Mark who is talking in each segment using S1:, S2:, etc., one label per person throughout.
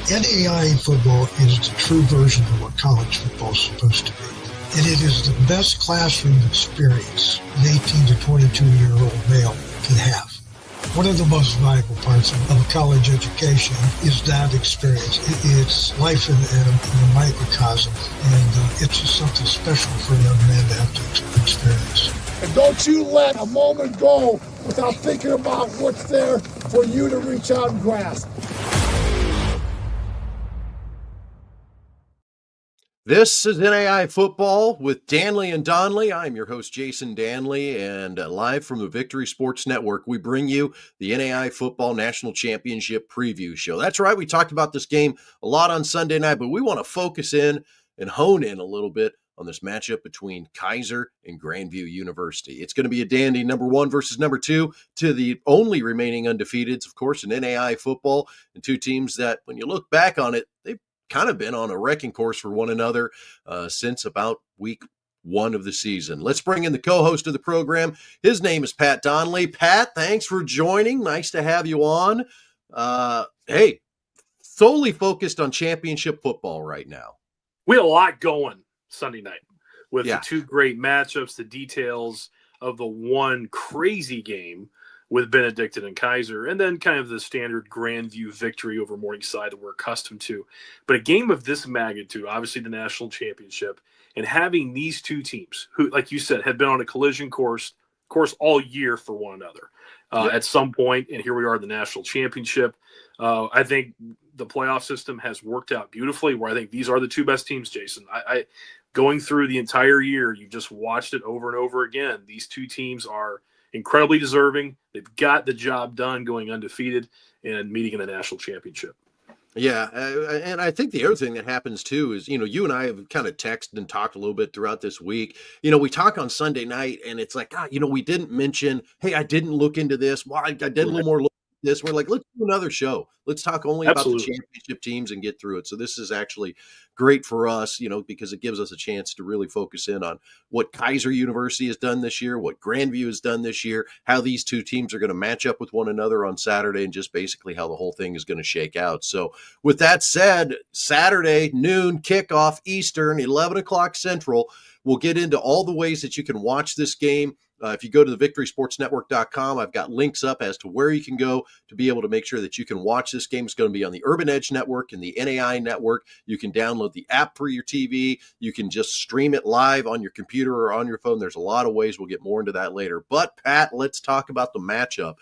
S1: NAIA football is the true version of what college football is supposed to be. And it is the best classroom experience an 18 to 22-year-old male can have. One of the most valuable parts of a college education is that experience. It's life in a microcosm, and it's just something special for a young man to have to experience.
S2: And don't you let a moment go without thinking about what's there for you to reach out and grasp.
S3: This is NAIA Football with Dannelly and Donley. I'm your host, Jason Dannelly, and live from the Victory Sports Network, we bring you the NAIA Football National Championship Preview Show. That's right, we talked about this game a lot on Sunday night, but we want to focus in and hone in a little bit on this matchup between Keiser and Grandview University. It's going to be a dandy number 1 versus number 2 to the only remaining undefeateds, of course, in NAIA football, and two teams that, when you look back on it, they've kind of been on a wrecking course for one another since about week 1 of the season. Let's bring in the co-host of the program. His name is Pat Donley. Pat, thanks for joining. Nice to have you on. Hey, solely focused on championship football right now.
S4: We had a lot going Sunday night with
S3: the
S4: two great matchups, the details of the one crazy game with Benedictine and Keiser, and then kind of the standard Grandview victory over Morningside that we're accustomed to. But a game of this magnitude, obviously the national championship, and having these two teams who, like you said, had been on a collision course all year for one another at some point, and here we are in the national championship. I think the playoff system has worked out beautifully, where I think these are the two best teams, Jason. I going through the entire year, you just watched it over and over again. These two teams are incredibly deserving. They've got the job done going undefeated and meeting in the national championship.
S3: Yeah, and I think the other thing that happens too is, you and I have kind of texted and talked a little bit throughout this week. We talk on Sunday night and it's like, we didn't mention, hey, I didn't look into this. Well, I did a little more look at this. We're like, let's do another show. Let's talk only about the championship teams and get through it. So this is actually great for us, because it gives us a chance to really focus in on what Keiser University has done this year, what Grandview has done this year, how these two teams are going to match up with one another on Saturday, and just basically how the whole thing is going to shake out. So with that said, Saturday, noon, kickoff, Eastern, 11 o'clock Central. We'll get into all the ways that you can watch this game. If you go to the victorysportsnetwork.com, I've got links up as to where you can go to be able to make sure that you can watch this game. It's going to be on the Urban Edge Network and the NAI Network. You can download the app for your TV. You can just stream it live on your computer or on your phone. There's a lot of ways. We'll get more into that later. But, Pat, let's talk about the matchup.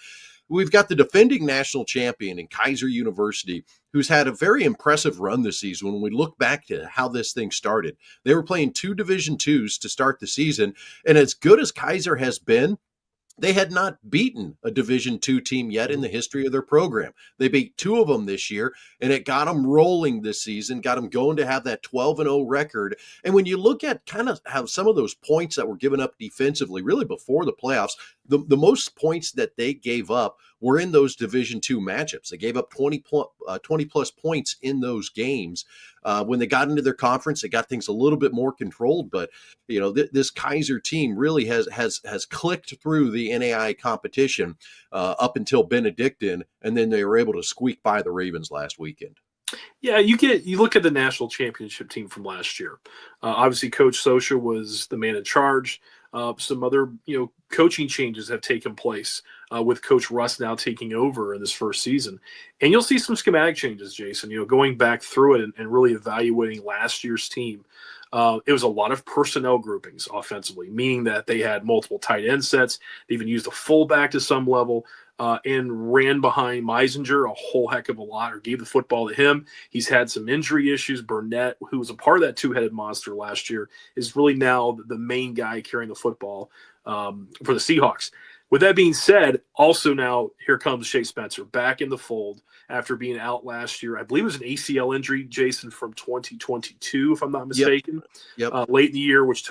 S3: We've got the defending national champion in Keiser University, who's had a very impressive run this season. When we look back to how this thing started, they were playing 2 Division IIs to start the season. And as good as Keiser has been, they had not beaten a Division II team yet in the history of their program. They beat 2 of them this year, and it got them rolling this season, got them going to have that 12-0 record. And when you look at kind of how some of those points that were given up defensively, really before the playoffs, the most points that they gave up were in those Division II matchups. They gave up 20-plus points in those games. When they got into their conference, they got things a little bit more controlled. But, this Keiser team really has clicked through the NAIA competition up until Benedictine, and then they were able to squeak by the Ravens last weekend.
S4: Yeah, you look at the national championship team from last year. Obviously, Coach Socia was the man in charge. Some other, coaching changes have taken place with Coach Russ now taking over in this first season. And you'll see some schematic changes, Jason, going back through it and really evaluating last year's team. It was a lot of personnel groupings offensively, meaning that they had multiple tight end sets. They even used a fullback to some level and ran behind Meisinger a whole heck of a lot, or gave the football to him. He's had some injury issues. Burnett, who was a part of that two-headed monster last year, is really now the main guy carrying the football for the Seahawks. With that being said, also now here comes Shea Spencer back in the fold after being out last year. I believe it was an ACL injury, Jason, from 2022, if I'm not mistaken.
S3: Yep.
S4: Late in the year, which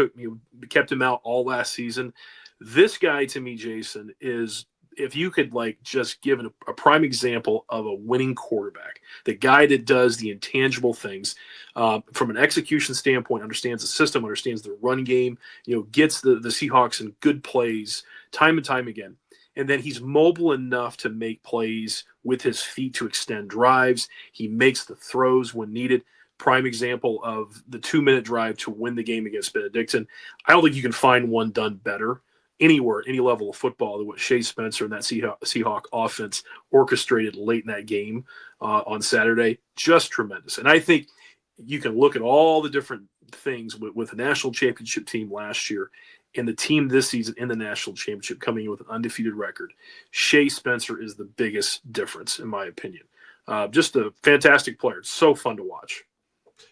S4: kept him out all last season. This guy, to me, Jason, is, if you could just give a prime example of a winning quarterback, the guy that does the intangible things from an execution standpoint, understands the system, understands the run game, gets the Seahawks in good plays time and time again. And then he's mobile enough to make plays with his feet to extend drives. He makes the throws when needed. Prime example of the 2-minute drive to win the game against Benedictine. I don't think you can find one done better anywhere, any level of football than what Shea Spencer and that Seahawk offense orchestrated late in that game on Saturday. Just tremendous. And I think you can look at all the different things with the national championship team last year and the team this season in the national championship coming in with an undefeated record. Shea Spencer is the biggest difference, in my opinion. Just a fantastic player. It's so fun to watch.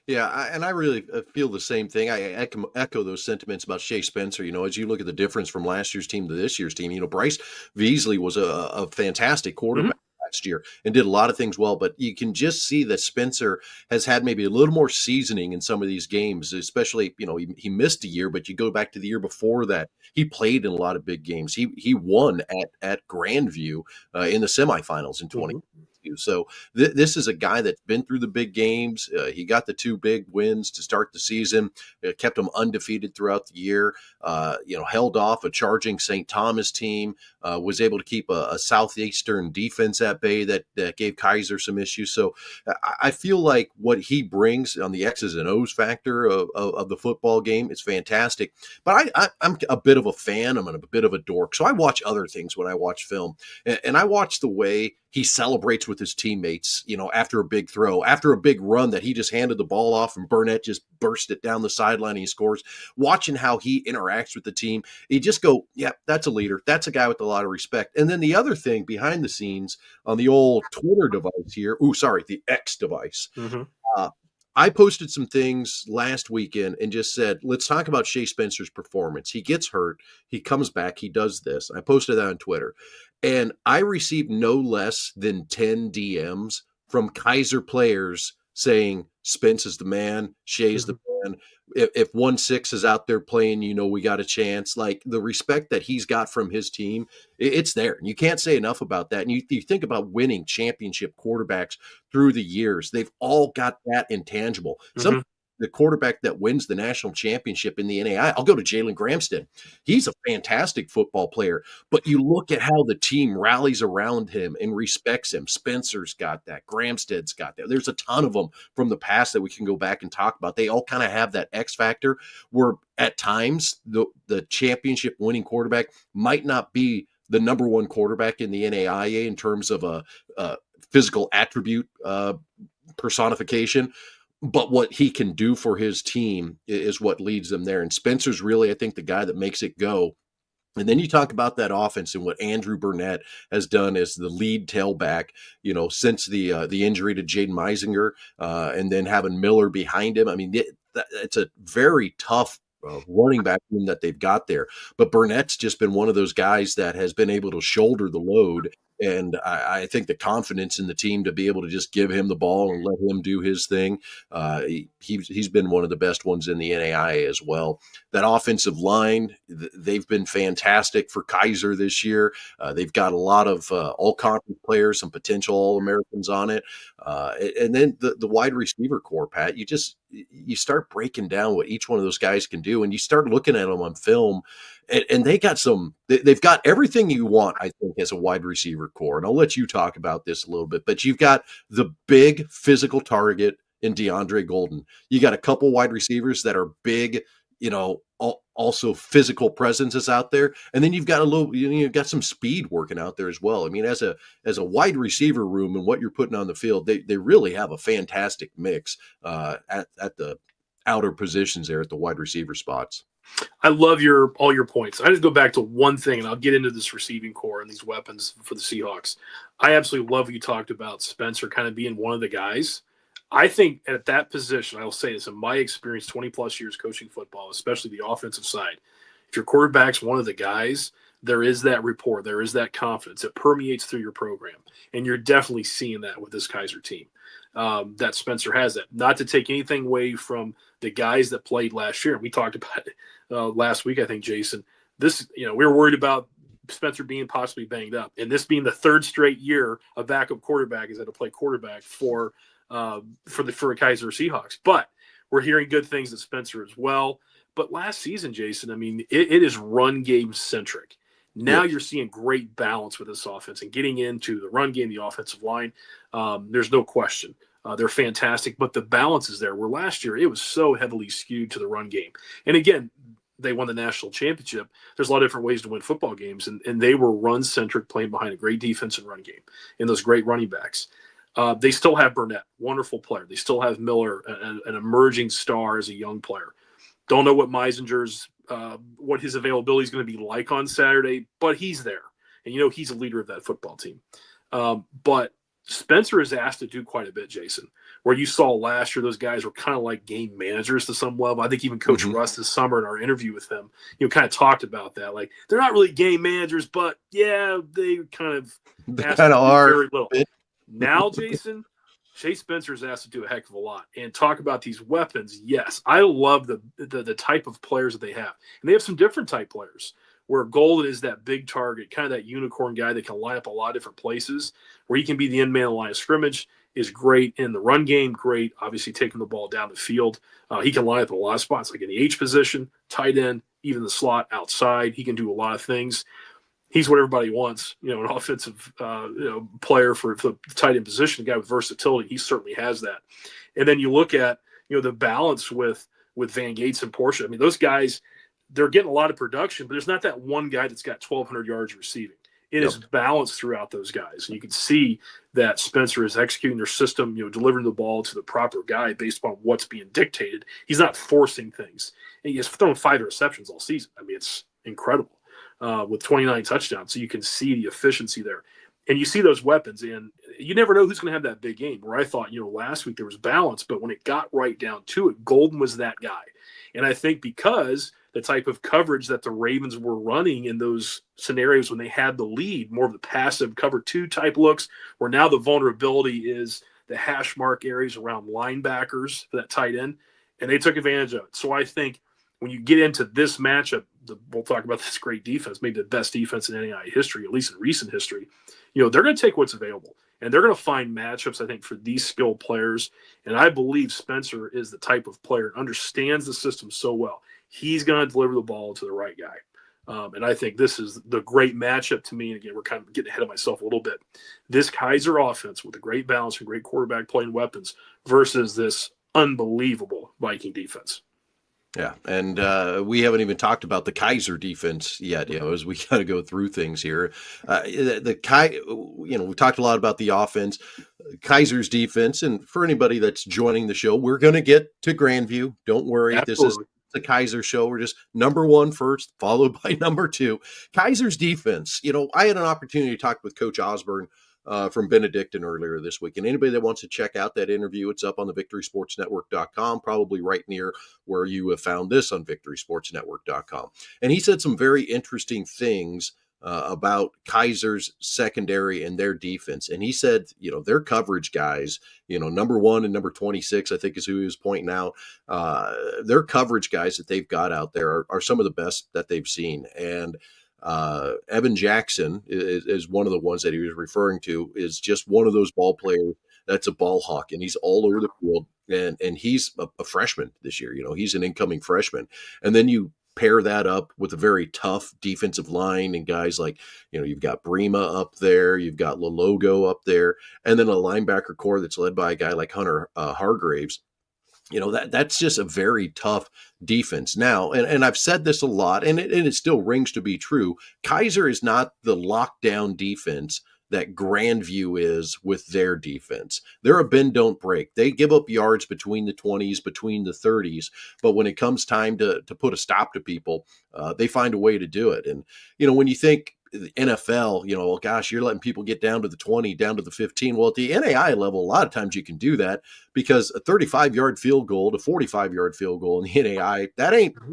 S3: Yeah, and I really feel the same thing. I echo those sentiments about Shea Spencer. As you look at the difference from last year's team to this year's team, Bryce Beasley was a fantastic quarterback last year and did a lot of things well, but you can just see that Spencer has had maybe a little more seasoning in some of these games, especially, he missed a year, but you go back to the year before that, he played in a lot of big games. He won at Grandview in the semifinals in 20. So this is a guy that's been through the big games. He got the 2 big wins to start the season, kept them undefeated throughout the year, held off a charging St. Thomas team, was able to keep a Southeastern defense at bay that gave Keiser some issues. So I feel like what he brings on the X's and O's factor of the football game is fantastic. But I'm a bit of a fan. I'm a bit of a dork. So I watch other things when I watch film. And I watch the way he celebrates with his teammates, after a big throw, after a big run that he just handed the ball off and Burnett just burst it down the sideline and he scores. Watching how he interacts with the team, you just go, yeah, that's a leader. That's a guy with a lot of respect. And then the other thing behind the scenes on the old Twitter device here, the X device, I posted some things last weekend and just said, let's talk about Shea Spencer's performance. He gets hurt. He comes back. He does this. I posted that on Twitter. And I received no less than 10 DMs from Keiser players saying, Spence is the man. Shea's the man. If 1-6 is out there playing, we got a chance. Like, the respect that he's got from his team, it's there. And you can't say enough about that. And you think about winning championship quarterbacks through the years. They've all got that intangible. The quarterback that wins the national championship in the NAIA, I'll go to Jalen Gramston. He's a fantastic football player, but you look at how the team rallies around him and respects him. Spencer's got that. Gramsted's got that. There's a ton of them from the past that we can go back and talk about. They all kind of have that X factor where at times the championship winning quarterback might not be the number one quarterback in the NAIA in terms of a physical attribute personification. But what he can do for his team is what leads them there. And Spencer's really, I think, the guy that makes it go. And then you talk about that offense and what Andrew Burnett has done as the lead tailback, since the injury to Jaden Meisinger, and then having Miller behind him. I mean, it's a very tough running back room that they've got there. But Burnett's just been one of those guys that has been able to shoulder the load. And I think the confidence in the team to be able to just give him the ball and let him do his thing, he's been one of the best ones in the NAIA as well. That offensive line, they've been fantastic for Keiser this year. They've got a lot of all-conference players, some potential All-Americans on it. And then the wide receiver core, Pat, you start breaking down what each one of those guys can do, and you start looking at them on film, and they've got everything you want, I think, as a wide receiver core. And I'll let you talk about this a little bit, but you've got the big physical target in DeAndre Golden. You got a couple wide receivers that are big, also physical presences out there. And then you've got you've got some speed working out there as well. I mean, as a wide receiver room and what you're putting on the field, they really have a fantastic mix at the outer positions there at the wide receiver spots.
S4: I love all your points. I just go back to one thing, and I'll get into this receiving core and these weapons for the Seahawks. I absolutely love what you talked about Spencer kind of being one of the guys. I think at that position, I will say this, in my experience, 20-plus years coaching football, especially the offensive side, if your quarterback's one of the guys, there is that rapport, there is that confidence. It permeates through your program, and you're definitely seeing that with this Keiser team. That Spencer has that. Not to take anything away from the guys that played last year. We talked about it last week, I think, Jason. We were worried about Spencer being possibly banged up, and this being the third straight year a backup quarterback is had to play quarterback for Keiser Seahawks. But we're hearing good things at Spencer as well. But last season, Jason, I mean, it is run game centric. Now
S3: Yes.
S4: you're seeing great balance with this offense and getting into the run game, the offensive line. There's no question. They're fantastic, but the balance is there. Where last year it was so heavily skewed to the run game. And again, they won the national championship. There's a lot of different ways to win football games, and they were run-centric, playing behind a great defense and run game and those great running backs. They still have Burnett, wonderful player. They still have Miller, an emerging star as a young player. Don't know what Meisinger's what his availability is going to be like on Saturday, but he's there. And, he's a leader of that football team. But Spencer is asked to do quite a bit, Jason, where you saw last year those guys were kind of like game managers to some level. I think even Coach Russ this summer in our interview with him, kind of talked about that. Like, they're not really game managers, but, yeah, they kind of
S3: are.
S4: Very little. Now, Jason, Chase Spencer's asked to do a heck of a lot. And talk about these weapons. Yes, I love the type of players that they have. And they have some different type players where Golden is that big target, kind of that unicorn guy that can line up a lot of different places, where he can be the end man of the line of scrimmage, is great in the run game, great, obviously, taking the ball down the field. He can line up in a lot of spots, like in the H position, tight end, even the slot outside. He can do a lot of things. He's what everybody wants, an offensive player for the tight end position, a guy with versatility. He certainly has that. And then you look at, the balance with Van Gates and Porsche. I mean, those guys, they're getting a lot of production, but there's not that one guy that's got 1,200 yards receiving. It is balanced throughout those guys. And you can see that Spencer is executing their system, delivering the ball to the proper guy based upon what's being dictated. He's not forcing things. And he's thrown 5 interceptions all season. I mean, it's incredible. With 29 touchdowns. So you can see the efficiency there. And you see those weapons, and you never know who's going to have that big game. Where I thought, last week there was balance, but when it got right down to it, Golden was that guy. And I think because the type of coverage that the Ravens were running in those scenarios when they had the lead, more of the passive cover 2 type looks, where now the vulnerability is the hash mark areas around linebackers for that tight end, and they took advantage of it. So I think when you get into this matchup, we'll talk about this great defense, maybe the best defense in NAIA history, at least in recent history. They're going to take what's available, and they're going to find matchups, I think, for these skilled players. And I believe Spencer is the type of player and understands the system so well. He's going to deliver the ball to the right guy. And I think this is the great matchup to me. And again, we're kind of getting ahead of myself a little bit. This Keiser offense with a great balance and great quarterback playing weapons versus this unbelievable Viking defense.
S3: Yeah, and we haven't even talked about the Keiser defense yet, as we kind of go through things here. We talked a lot about the offense, Keiser's defense, and for anybody that's joining the show, we're going to get to Grandview. Don't worry,
S4: Absolutely.
S3: This is the Keiser show. We're just number 1 first, followed by number 2. Keiser's defense, I had an opportunity to talk with Coach Osborne from Benedictine earlier this week. And anybody that wants to check out that interview, it's up on the victorysportsnetwork.com, probably right near where you have found this on victorysportsnetwork.com. And he said some very interesting things about Keiser's secondary and their defense. And he said, their coverage guys, number 1 and number 26, I think is who he was pointing out. Their coverage guys that they've got out there are some of the best that they've seen. And Evan Jackson is one of the ones that he was referring to, is just one of those ball players that's a ball hawk, and he's all over the field. And he's a freshman this year. He's an incoming freshman. And then you pair that up with a very tough defensive line and guys like, you've got Brema up there, you've got Lalogo up there, and then a linebacker core that's led by a guy like Hunter Hargraves. That's just a very tough defense. Now, and I've said this a lot, and it still rings to be true. Keiser is not the lockdown defense that Grandview is with their defense. They're a bend, don't break. They give up yards between the 20s, between the 30s, but when it comes time to put a stop to people, they find a way to do it. And, when you think the NFL, well, gosh, you're letting people get down to the 20, down to the 15. Well, at the NAIA level, a lot of times you can do that because a 35-yard field goal to 45-yard field goal in the NAIA,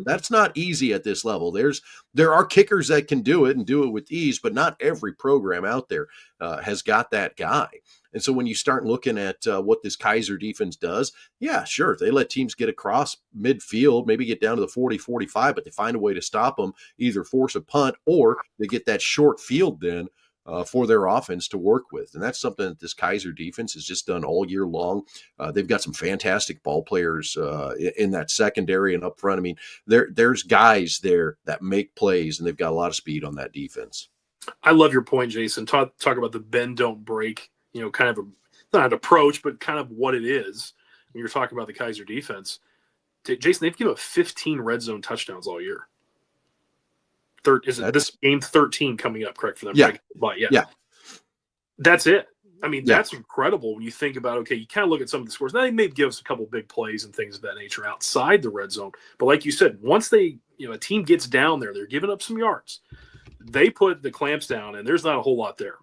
S3: that's not easy at this level. There are kickers that can do it and do it with ease, but not every program out there has got that guy. And so when you start looking at what this Keiser defense does, yeah, sure, they let teams get across midfield, maybe get down to the 40, 45, but they find a way to stop them, either force a punt or they get that short field then for their offense to work with. And that's something that this Keiser defense has just done all year long. They've got some fantastic ball players in that secondary and up front. I mean, there's guys there that make plays, and they've got a lot of speed on that defense.
S4: I love your point, Jason. Talk about the bend, don't break, kind of not an approach, but kind of what it is when you're talking about the Keiser defense. Jason, they've given up 15 red zone touchdowns all year. This game 13 coming up, correct, for them?
S3: Yeah.
S4: Yeah. That's it. I mean, that's incredible when you think about, okay, you kind of look at some of the scores. Now, they may give us a couple big plays and things of that nature outside the red zone. But like you said, once a team gets down there, they're giving up some yards. They put the clamps down, and there's not a whole lot there.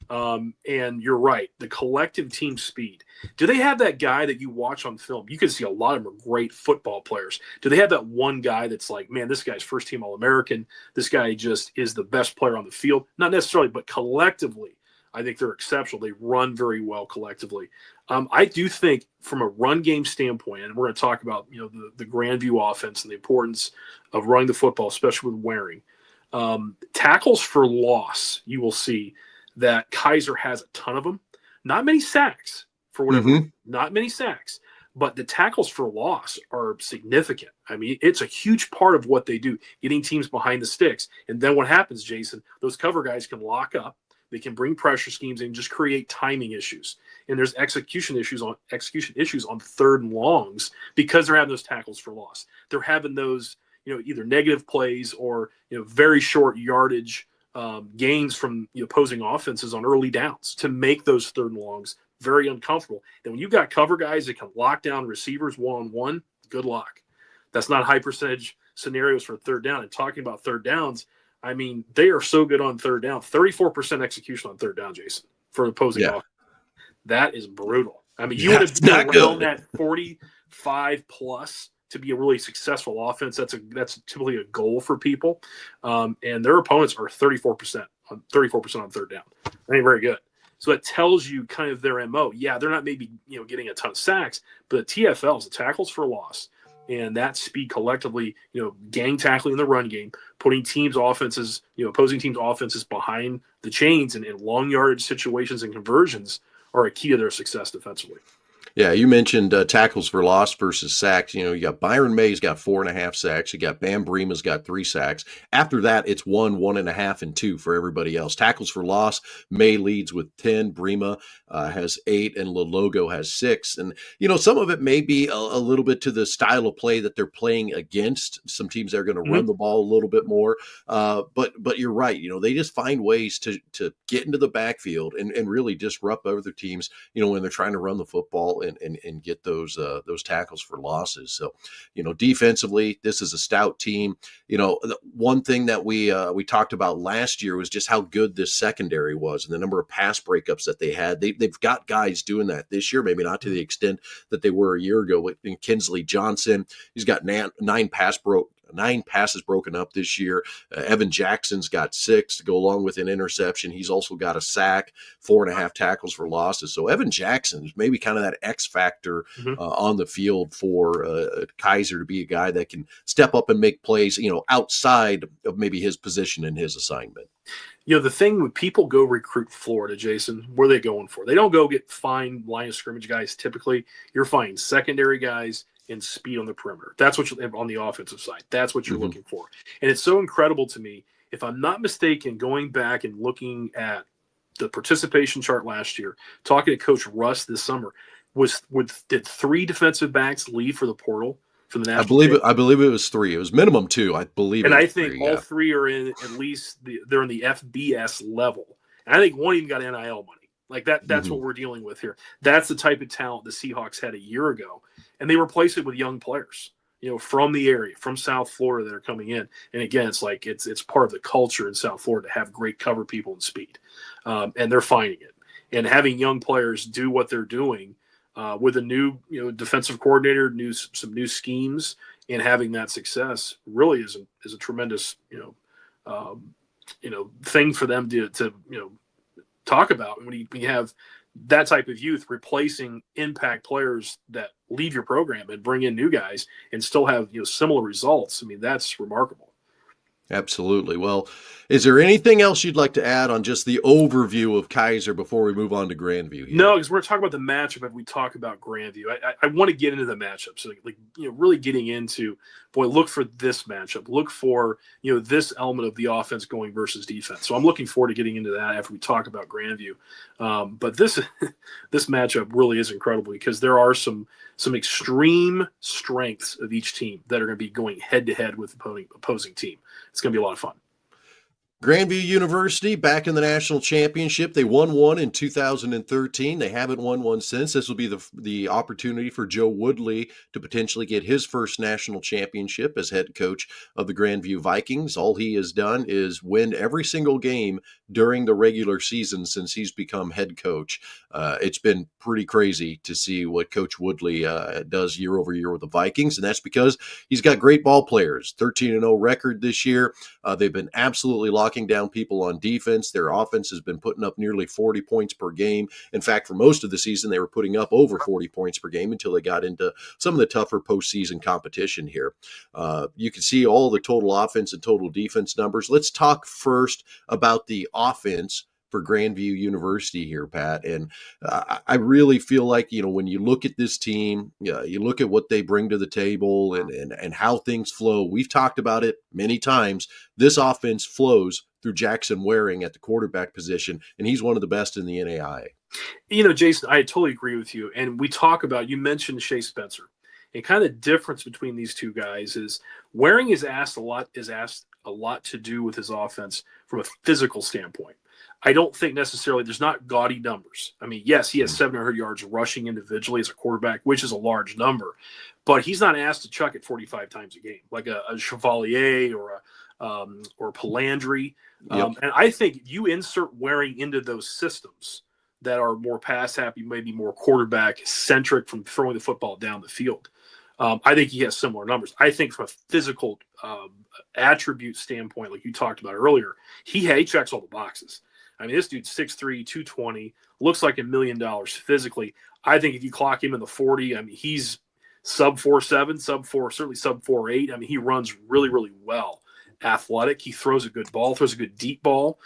S4: And you're right, the collective team speed. Do they have that guy that you watch on film? You can see a lot of them are great football players. Do they have that one guy that's like, man, this guy's first team All-American. This guy just is the best player on the field? Not necessarily, but collectively, I think they're exceptional. They run very well collectively. I do think from a run game standpoint, and we're going to talk about the Grandview offense and the importance of running the football, especially with Waring. Tackles for loss, you will see that Keiser has a ton of them. Not many sacks for whatever, not many sacks, but the tackles for loss are significant. I mean, it's a huge part of what they do, getting teams behind the sticks. And then what happens, Jason, those cover guys can lock up. They can bring pressure schemes and just create timing issues. And there's execution issues on third and longs because they're having those tackles for loss. They're having those, either negative plays or, very short yardage gains from the opposing offenses on early downs to make those third and longs very uncomfortable. And when you've got cover guys that can lock down receivers one-on-one, good luck. That's not high percentage scenarios for third down. And talking about third downs, I mean, they are so good on third down. 34% execution on third down, Jason, for opposing offense. That is brutal. I mean, you would have been around that 45 plus to be a really successful offense. That's typically a goal for people. And their opponents are 34% on third down. That ain't very good. So it tells you kind of their MO. Yeah, they're not maybe getting a ton of sacks, but the TFLs, the tackles for loss, and that speed collectively, gang tackling in the run game, putting teams' offenses, opposing teams' offenses behind the chains and in long yardage situations and conversions are a key to their success defensively.
S3: Yeah, you mentioned tackles for loss versus sacks. You got Byron May's got 4.5 sacks. You got Bam Breema's got 3 sacks. After that, it's 1, 1.5, and 2 for everybody else. Tackles for loss, May leads with 10. Breema has 8, and Lalogo has 6. And, some of it may be a little bit to the style of play that they're playing against. Some teams that are going to run the ball a little bit more. But you're right. They just find ways to get into the backfield and really disrupt other teams, when they're trying to run the football and get those tackles for losses. So, defensively, this is a stout team. The one thing that we talked about last year was just how good this secondary was and the number of pass breakups that they had. They've got guys doing that this year, maybe not to the extent that they were a year ago. With Kinsley Johnson, he's got 9 passes broken up this year. Evan Jackson's got 6 to go along with an interception. He's also got a sack, 4.5 tackles for losses. So Evan Jackson is maybe kind of that X factor on the field for Keiser to be a guy that can step up and make plays, outside of maybe his position and his assignment.
S4: The thing when people go recruit Florida, Jason, where are they going for? They don't go get fine line of scrimmage guys. Typically, you're finding secondary guys and speed on the perimeter. That's what you're on the offensive side. That's what you're looking for. And it's so incredible to me. If I'm not mistaken, going back and looking at the participation chart last year, talking to Coach Russ this summer, did 3 defensive backs leave for the portal for the national team?
S3: I believe it was 3. It was minimum 2, I believe.
S4: And I think all 3 are in at least they're in the FBS level. And I think one even got NIL money. Like that's what we're dealing with here. That's the type of talent the Seahawks had a year ago. And they replace it with young players, from the area, from South Florida that are coming in. And again, it's like it's part of the culture in South Florida to have great cover people and speed. And they're finding it. And having young players do what they're doing with a new defensive coordinator, some new schemes, and having that success really is a tremendous thing for them to talk about. And when you have that type of youth replacing impact players that leave your program and bring in new guys and still have similar results, I mean, that's remarkable.
S3: Absolutely. Well, is there anything else you'd like to add on just the overview of Keiser before we move on to Grandview here?
S4: No, because we're talking about the matchup. If we talk about Grandview, I want to get into the matchup. So, really getting into, boy, look for this matchup. Look for this element of the offense going versus defense. So I'm looking forward to getting into that after we talk about Grandview. But this this matchup really is incredible because there are some extreme strengths of each team that are going to be going head to head with the opposing team. It's going to be a lot of fun.
S3: Grandview University back in the national championship. They won one in 2013. They haven't won one since. This will be the opportunity for Joe Woodley to potentially get his first national championship as head coach of the Grandview Vikings. All he has done is win every single game during the regular season since he's become head coach. It's been pretty crazy to see what Coach Woodley does year over year with the Vikings, and that's because he's got great ball players. 13-0 record this year. They've been absolutely locking down people on defense. Their offense has been putting up nearly 40 points per game. In fact, for most of the season, they were putting up over 40 points per game until they got into some of the tougher postseason competition here. You can see all the total offense and total defense numbers. Let's talk first about the offense for Grandview University here, Pat. And I really feel like, when you look at this team, you look at what they bring to the table and how things flow. We've talked about it many times. This offense flows through Jackson Waring at the quarterback position, and he's one of the best in the NAIA.
S4: Jason, I totally agree with you. And we talk about, you mentioned Shea Spencer. And kind of the difference between these two guys is Waring is asked a lot to do with his offense from a physical standpoint. I don't think necessarily there's not gaudy numbers. I mean, yes, he has 700 yards rushing individually as a quarterback, which is a large number, but he's not asked to chuck it 45 times a game like a Chevalier or a Palandri.
S3: Yep.
S4: And I think you insert Waring into those systems that are more pass happy, maybe more quarterback centric from throwing the football down the field. I think he has similar numbers. I think from a physical attribute standpoint, like you talked about earlier, he checks all the boxes. I mean, this dude's 6'3", 220, looks like $1 million physically. I think if you clock him in the 40, I mean, he's sub 4.7, certainly sub 4.8. I mean, he runs really, really well. Athletic. He throws a good ball, throws a good deep ball.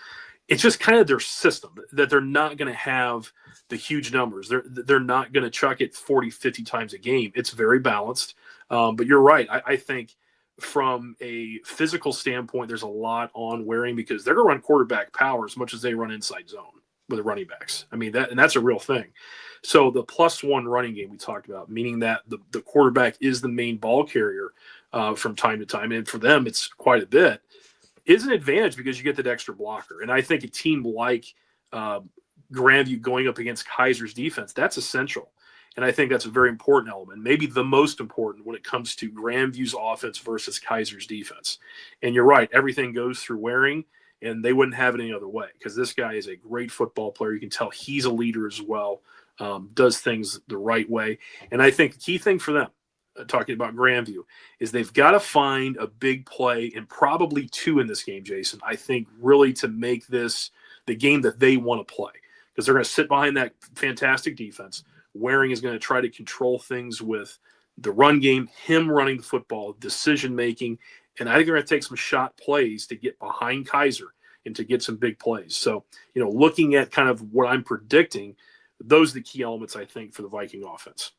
S4: It's just kind of their system that they're not going to have the huge numbers. They're not going to chuck it 40, 50 times a game. It's very balanced. But you're right. I think from a physical standpoint, there's a lot on Waring because they're going to run quarterback power as much as they run inside zone with the running backs. I mean, that's a real thing. So the +1 running game we talked about, meaning that the quarterback is the main ball carrier from time to time, and for them it's quite a bit, is an advantage because you get that extra blocker. And I think a team like Grandview going up against Keiser's defense, that's essential. And I think that's a very important element, maybe the most important when it comes to Grandview's offense versus Keiser's defense. And you're right, everything goes through Waring, and they wouldn't have it any other way because this guy is a great football player. You can tell he's a leader as well, does things the right way. And I think the key thing for them, talking about Grandview, is they've got to find a big play, and probably two in this game, Jason, I think, really to make this the game that they want to play, because they're going to sit behind that fantastic defense. Waring is going to try to control things with the run game, him running the football, decision-making, and I think they're going to take some shot plays to get behind Keiser and to get some big plays. So, looking at kind of what I'm predicting, those are the key elements, I think, for the Viking offense.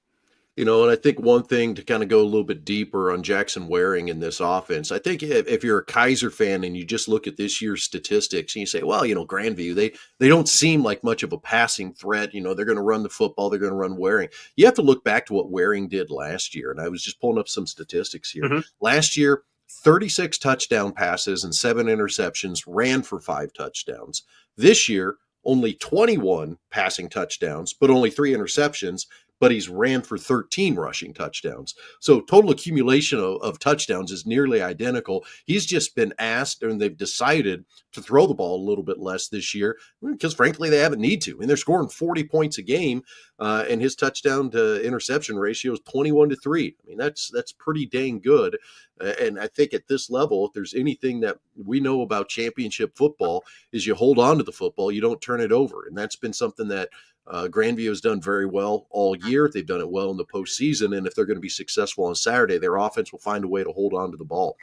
S3: And I think one thing to kind of go a little bit deeper on Jackson Waring in this offense, I think if you're a Keiser fan and you just look at this year's statistics and you say, well, Grandview, they don't seem like much of a passing threat. They're going to run the football. They're going to run Waring. You have to look back to what Waring did last year. And I was just pulling up some statistics here. Mm-hmm. Last year, 36 touchdown passes and 7 interceptions, ran for 5 touchdowns. This year, only 21 passing touchdowns, but only 3 interceptions. But he's ran for 13 rushing touchdowns. So total accumulation of touchdowns is nearly identical. He's just been asked, and they've decided to throw the ball a little bit less this year because, frankly, they haven't need to. And they're scoring 40 points a game, and his touchdown to interception ratio is 21-3. I mean, that's pretty dang good. And I think at this level, if there's anything that we know about championship football, is you hold on to the football, you don't turn it over. And that's been something that Grandview has done very well all year. They've done it well in the postseason, and if they're going to be successful on Saturday, their offense will find a way to hold on to the ball.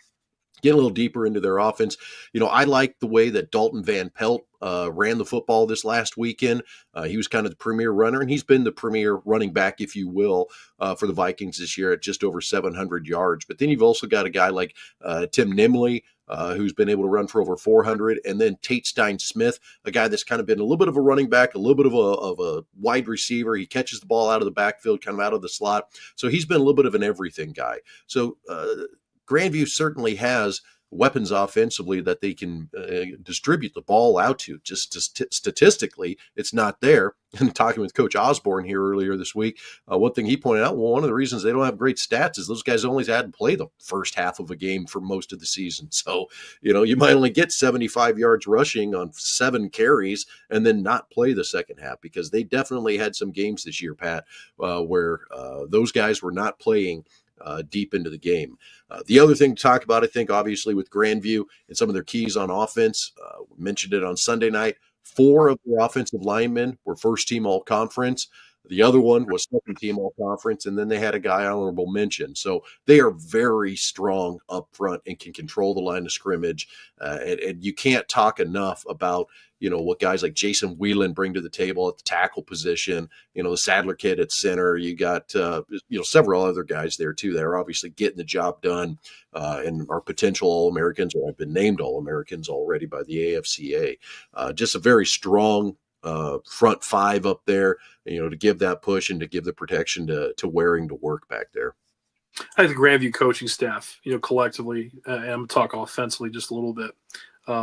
S3: Get a little deeper into their offense. I like the way that Dalton Van Pelt ran the football this last weekend. He was kind of the premier runner, and he's been the premier running back, if you will, for the Vikings this year at just over 700 yards. But then you've also got a guy like Tim Nimley, who's been able to run for over 400, and then Tate Stein-Smith, a guy that's kind of been a little bit of a running back, a little bit of a wide receiver. He catches the ball out of the backfield, kind of out of the slot. So he's been a little bit of an everything guy. So Grandview certainly has weapons offensively that they can distribute the ball out to. Just statistically, it's not there. And talking with Coach Osborne here earlier this week, one thing he pointed out, one of the reasons they don't have great stats is those guys only had to play the first half of a game for most of the season. So, you might only get 75 yards rushing on 7 carries and then not play the second half, because they definitely had some games this year, Pat, where those guys were not playing deep into the game. The other thing to talk about, I think, obviously with Grandview and some of their keys on offense, we mentioned it on Sunday night, 4 of their offensive linemen were first-team all-conference. The other one was second-team all-conference, and then they had a guy honorable mention. So they are very strong up front and can control the line of scrimmage. And you can't talk enough about, what guys like Jason Whelan bring to the table at the tackle position, the Sadler kid at center. You got, several other guys there too that are obviously getting the job done and are potential All-Americans or have been named All-Americans already by the AFCA. Just a very strong front 5 up there, to give that push and to give the protection to Waring to work back there.
S4: I think the Grandview coaching staff, collectively, and I'm going to talk offensively just a little bit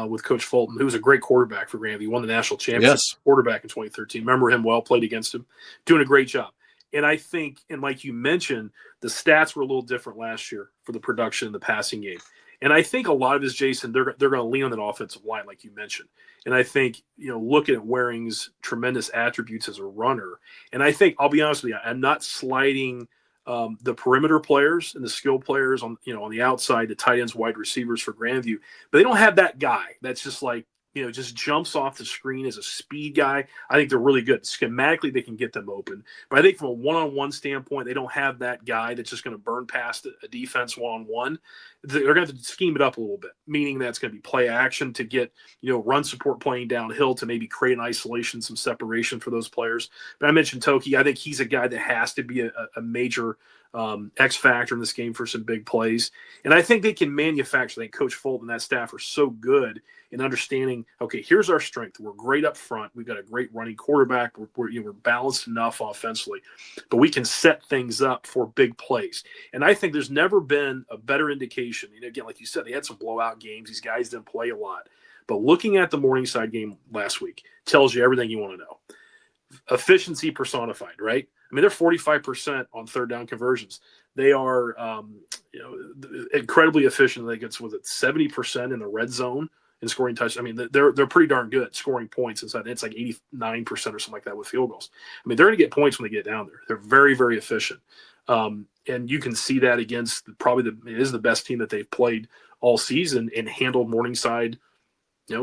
S4: with Coach Fulton, who was a great quarterback for Grandview, won the national championship quarterback in 2013. Remember him well, played against him, doing a great job. And I think, and like you mentioned, the stats were a little different last year for the production in the passing game. And I think a lot of this, Jason, they're going to lean on that offensive line, like you mentioned. And I think, looking at Waring's tremendous attributes as a runner, and I think, I'll be honest with you, I'm not sliding the perimeter players and the skill players on the outside, the tight ends, wide receivers for Grandview, but they don't have that guy that's just like, just jumps off the screen as a speed guy. I think they're really good. Schematically, they can get them open. But I think from a one-on-one standpoint, they don't have that guy that's just going to burn past a defense one-on-one. They're going to have to scheme it up a little bit, meaning that's going to be play action to get, run support playing downhill to maybe create an isolation, some separation for those players. But I mentioned Toki. I think he's a guy that has to be a major X factor in this game for some big plays. And I think they can manufacture. I think Coach Fulton and that staff are so good in understanding, okay, here's our strength. We're great up front. We've got a great running quarterback. We're balanced enough offensively, but we can set things up for big plays. And I think there's never been a better indication. Again, like you said, they had some blowout games. These guys didn't play a lot. But looking at the Morningside game last week tells you everything you want to know. Efficiency personified, right? I mean, they're 45% on third down conversions. They are, incredibly efficient. I think it's 70% in the red zone in scoring touchdowns. I mean, they're pretty darn good at scoring points inside. It's like 89% or something like that with field goals. I mean, they're going to get points when they get down there. They're very, very efficient. And you can see that against it is the best team that they've played all season and handled Morningside,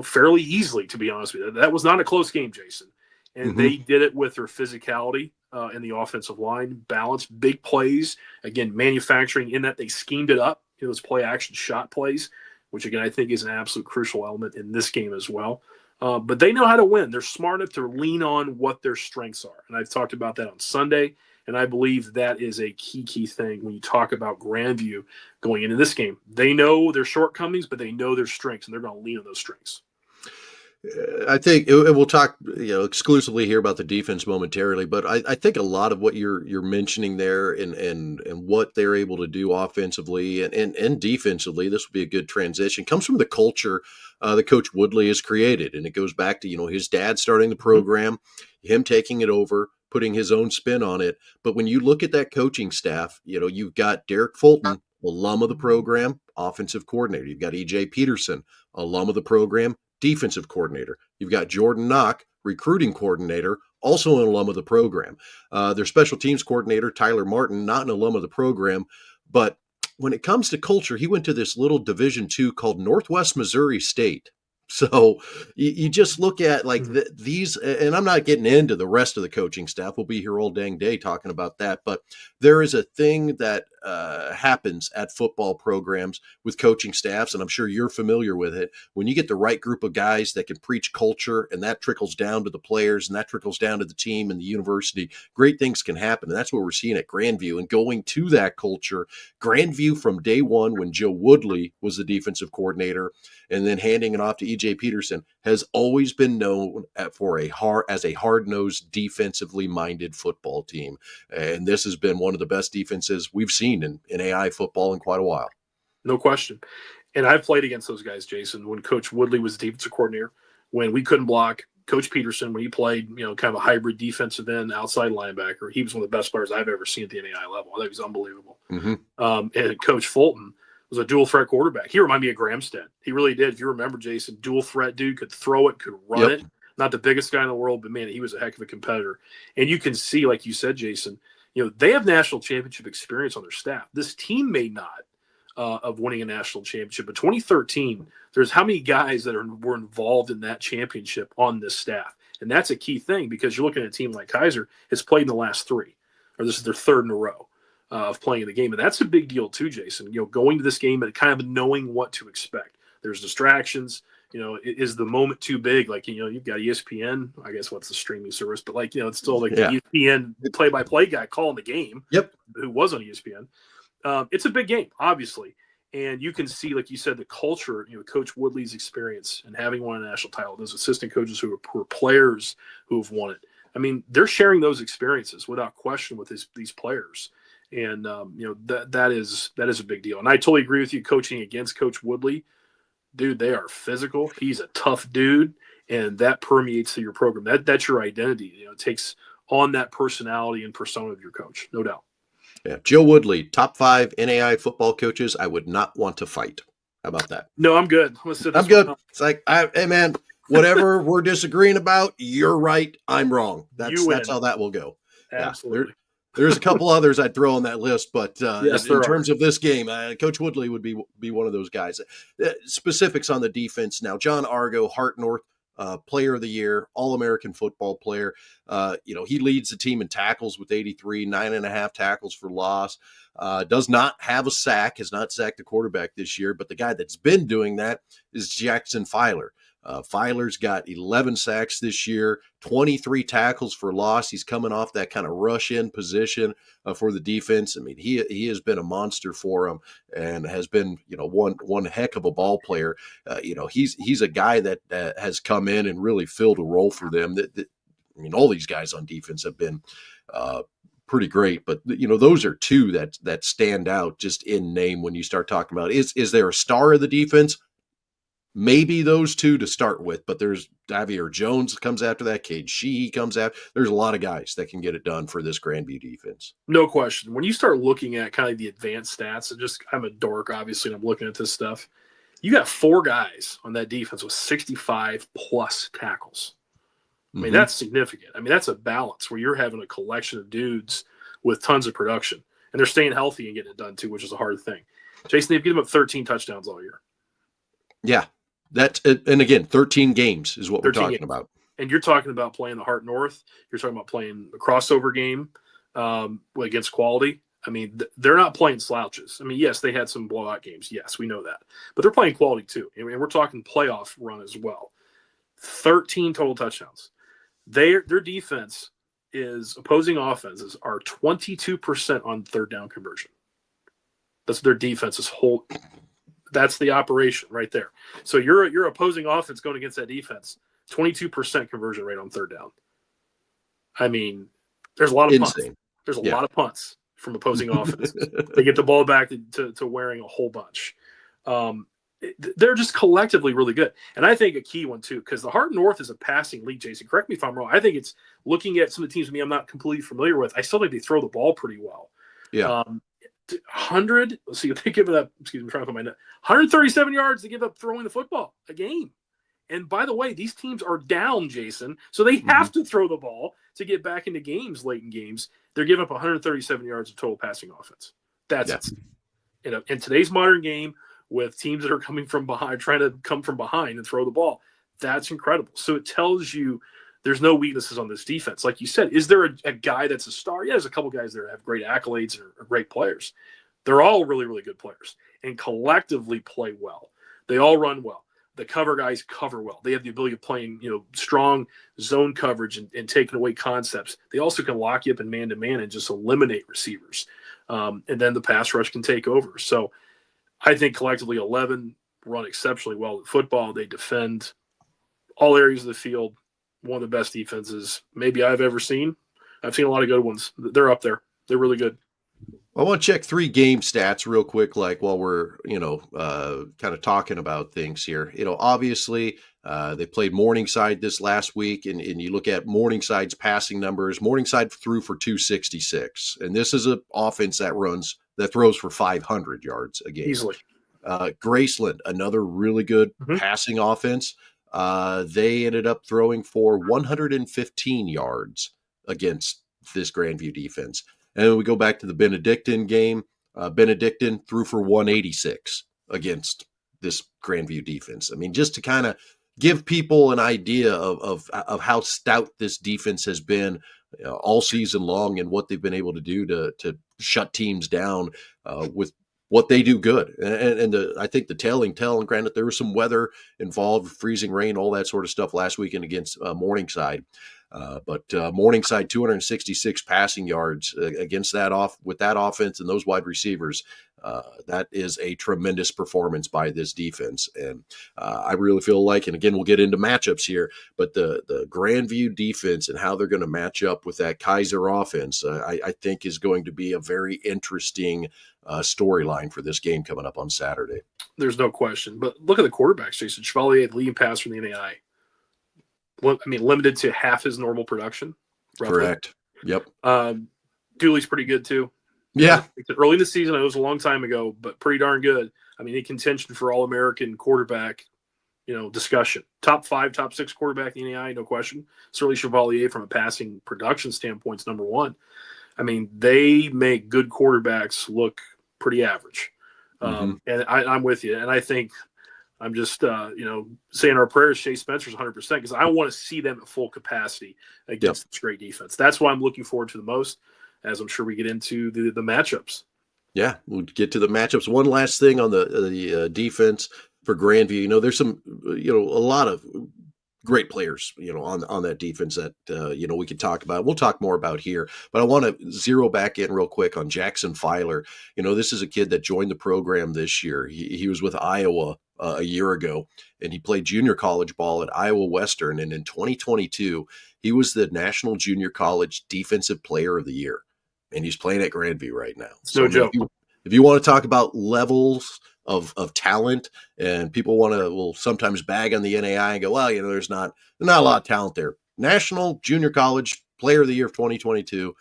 S4: fairly easily, to be honest with you. That was not a close game, Jason. And they did it with their physicality in the offensive line, balance, big plays, again, manufacturing in that they schemed it up, those play action shot plays, which again, I think is an absolute crucial element in this game as well. But they know how to win. They're smart enough to lean on what their strengths are. And I've talked about that on Sunday. And I believe that is a key thing when you talk about Grandview going into this game. They know their shortcomings, but they know their strengths, and they're going to lean on those strengths.
S3: I think we'll talk, exclusively here about the defense momentarily, but I think a lot of what you're mentioning there and what they're able to do offensively and defensively, this will be a good transition, comes from the culture that Coach Woodley has created. And it goes back to, his dad starting the program, him taking it over, putting his own spin on it. But when you look at that coaching staff, you've got Derek Fulton, alum of the program, offensive coordinator. You've got E.J. Peterson, alum of the program, defensive coordinator. You've got Jordan Knock, recruiting coordinator, also an alum of the program. Their special teams coordinator, Tyler Martin, not an alum of the program. But when it comes to culture, he went to this little Division II called Northwest Missouri State. So you just look at like these, and I'm not getting into the rest of the coaching staff. We'll be here all dang day talking about that. But there is a thing that happens at football programs with coaching staffs, and I'm sure you're familiar with it. When you get the right group of guys that can preach culture, and that trickles down to the players, and that trickles down to the team and the university, great things can happen. And that's what we're seeing at Grandview. And going to that culture, Grandview from day one, when Joe Woodley was the defensive coordinator, and then handing it off to E.J. Peterson, has always been known as a hard-nosed, defensively minded football team. And this has been one of the best defenses we've seen in NAIA football in quite a while.
S4: No question. And I've played against those guys, Jason, when Coach Woodley was the defensive coordinator, when we couldn't block. Coach Peterson, when he played, kind of a hybrid defensive end, outside linebacker, he was one of the best players I've ever seen at the NAIA level. I think he was unbelievable. And Coach Fulton was a dual threat quarterback. He reminded me of Gramstead. He really did. If you remember, Jason, dual threat dude, could throw it, could run it. Not the biggest guy in the world, but man, he was a heck of a competitor. And you can see, like you said, Jason, they have national championship experience on their staff. This team may not of winning a national championship, but 2013, there's how many guys that were involved in that championship on this staff. And that's a key thing, because you're looking at a team like Keiser has played in the last three, or this is their third in a row of playing in the game. And that's a big deal too, Jason, going to this game and kind of knowing what to expect. There's distractions. Is the moment too big? Like, you've got ESPN, I guess what's the streaming service, but it's still like the ESPN play-by-play guy calling the game. Who was on ESPN. It's a big game, obviously. And you can see, like you said, the culture, Coach Woodley's experience and having won a national title, those assistant coaches who are players who have won it. I mean, they're sharing those experiences without question with these players. And, that is a big deal. And I totally agree with you, coaching against Coach Woodley. Dude, they are physical. He's a tough dude, and that permeates through your program. That's your identity. It takes on that personality and persona of your coach, no doubt.
S3: Yeah, Joe Woodley, top 5 NAIA football coaches I would not want to fight. How about that?
S4: No, I'm good.
S3: I'm good. It's like, hey, man, whatever we're disagreeing about, you're right, I'm wrong. That's how that will go.
S4: Absolutely.
S3: There's a couple others I'd throw on that list, but
S4: yes,
S3: in terms of this game, Coach Woodley would be one of those guys. Specifics on the defense now. John Argo, Hart North Player of the Year, All-American football player. He leads the team in tackles with 83, 9.5 tackles for loss. Does not have a sack, has not sacked a quarterback this year, but the guy that's been doing that is Jackson Filer. Filer's got 11 sacks this year, 23 tackles for loss. He's coming off that kind of rush-in position for the defense. I mean, he has been a monster for him and has been, one heck of a ball player. He's a guy that has come in and really filled a role for them. All these guys on defense have been pretty great, but those are two that stand out just in name when you start talking about is there a star of the defense? Maybe those two to start with, but there's Davier Jones comes after that. Cade Sheehy comes after. There's a lot of guys that can get it done for this Grandview defense.
S4: No question. When you start looking at kind of the advanced stats, I'm a dork, obviously, and I'm looking at this stuff. You got 4 guys on that defense with 65 plus tackles. I mean, that's significant. I mean, that's a balance where you're having a collection of dudes with tons of production, and they're staying healthy and getting it done too, which is a hard thing. Jason, they've given up 13 touchdowns all year.
S3: Yeah. And again, 13 games is what we're talking about.
S4: And you're talking about playing the Hart North. You're talking about playing a crossover game against quality. I mean, they're not playing slouches. I mean, yes, they had some blowout games. Yes, we know that. But they're playing quality too. I mean, we're talking playoff run as well. 13 total touchdowns. Their defense opposing offenses are 22% on third down conversion. That's their defense's whole. That's the operation right there. So your opposing offense going against that defense, 22% conversion rate on third down. I mean, there's a lot of punts. There's a lot of punts from opposing offenses. They get the ball back to wearing a whole bunch. They're just collectively really good. And I think a key one too, because the Hart North is a passing league, Jason. Correct me if I'm wrong. I think it's looking at some of the teams I'm not completely familiar with. I still think they throw the ball pretty well.
S3: Yeah.
S4: 100. Let's see. They give it up. Excuse me. I'm trying to find my note. 137 yards to give up throwing the football a game. And by the way, these teams are down, Jason, so they have to throw the ball to get back into games, late in games. They're giving up 137 yards of total passing offense. That's it. In today's modern game, with teams that are coming from behind, trying to come from behind and throw the ball. That's incredible. So it tells you there's no weaknesses on this defense. Like you said, is there a guy that's a star? Yeah, there's a couple guys there that have great accolades and are great players. They're all really, really good players and collectively play well. They all run well. The cover guys cover well. They have the ability of playing, strong zone coverage and taking away concepts. They also can lock you up in man-to-man and just eliminate receivers. And then the pass rush can take over. So I think collectively 11 run exceptionally well at football. They defend all areas of the field. One of the best defenses maybe I've ever seen. I've seen a lot of good ones. They're up there. They're really good.
S3: I want to check 3 game stats real quick, like while we're, kind of talking about things here. Obviously, they played Morningside this last week, and you look at Morningside's passing numbers. Morningside threw for 266, and this is an offense that throws for 500 yards a game.
S4: Easily.
S3: Graceland, another really good passing offense. They ended up throwing for 115 yards against this Grandview defense. And we go back to the Benedictine game. Benedictine threw for 186 against this Grandview defense. I mean, just to kind of give people an idea of how stout this defense has been all season long and what they've been able to do to shut teams down with what they do good. And I think the telling, and granted, there was some weather involved, freezing rain, all that sort of stuff last weekend against Morningside. But Morningside 266 passing yards against with that offense and those wide receivers. That is a tremendous performance by this defense. And I really feel like, and again, we'll get into matchups here, but the Grandview defense and how they're going to match up with that Keiser offense, I think is going to be a very interesting storyline for this game coming up on Saturday.
S4: There's no question. But look at the quarterbacks, Jason. Chevalier, leading pass from the NAIA. Limited to half his normal production. Roughly.
S3: Correct. Yep.
S4: Dooley's pretty good too.
S3: Yeah.
S4: Early in the season, it was a long time ago, but pretty darn good. In contention for All-American quarterback, discussion. Top 5, top 6 quarterback in the NAIA, no question. Certainly Chevalier from a passing production standpoint is number 1. They make good quarterbacks look pretty average. And I'm with you. And I think I'm just, saying our prayers, Chase Spencer's 100% because I want to see them at full capacity against this great defense. That's why I'm looking forward to the most, as I'm sure we get into the matchups. Yeah,
S3: we'll get to the matchups. One last thing on the defense for Grandview. There's some, a lot of great players, on that defense that, we could talk about. We'll talk more about here, but I want to zero back in real quick on Jackson Filer. This is a kid that joined the program this year. He was with Iowa a year ago, and he played junior college ball at Iowa Western. And in 2022, he was the National Junior College Defensive Player of the Year. And he's playing at Grandview right now.
S4: It's no joke.
S3: If you want to talk about levels of talent, and people will sometimes bag on the NAIA and go, well, there's not a lot of talent there. National Junior College Player of the Year of 2022,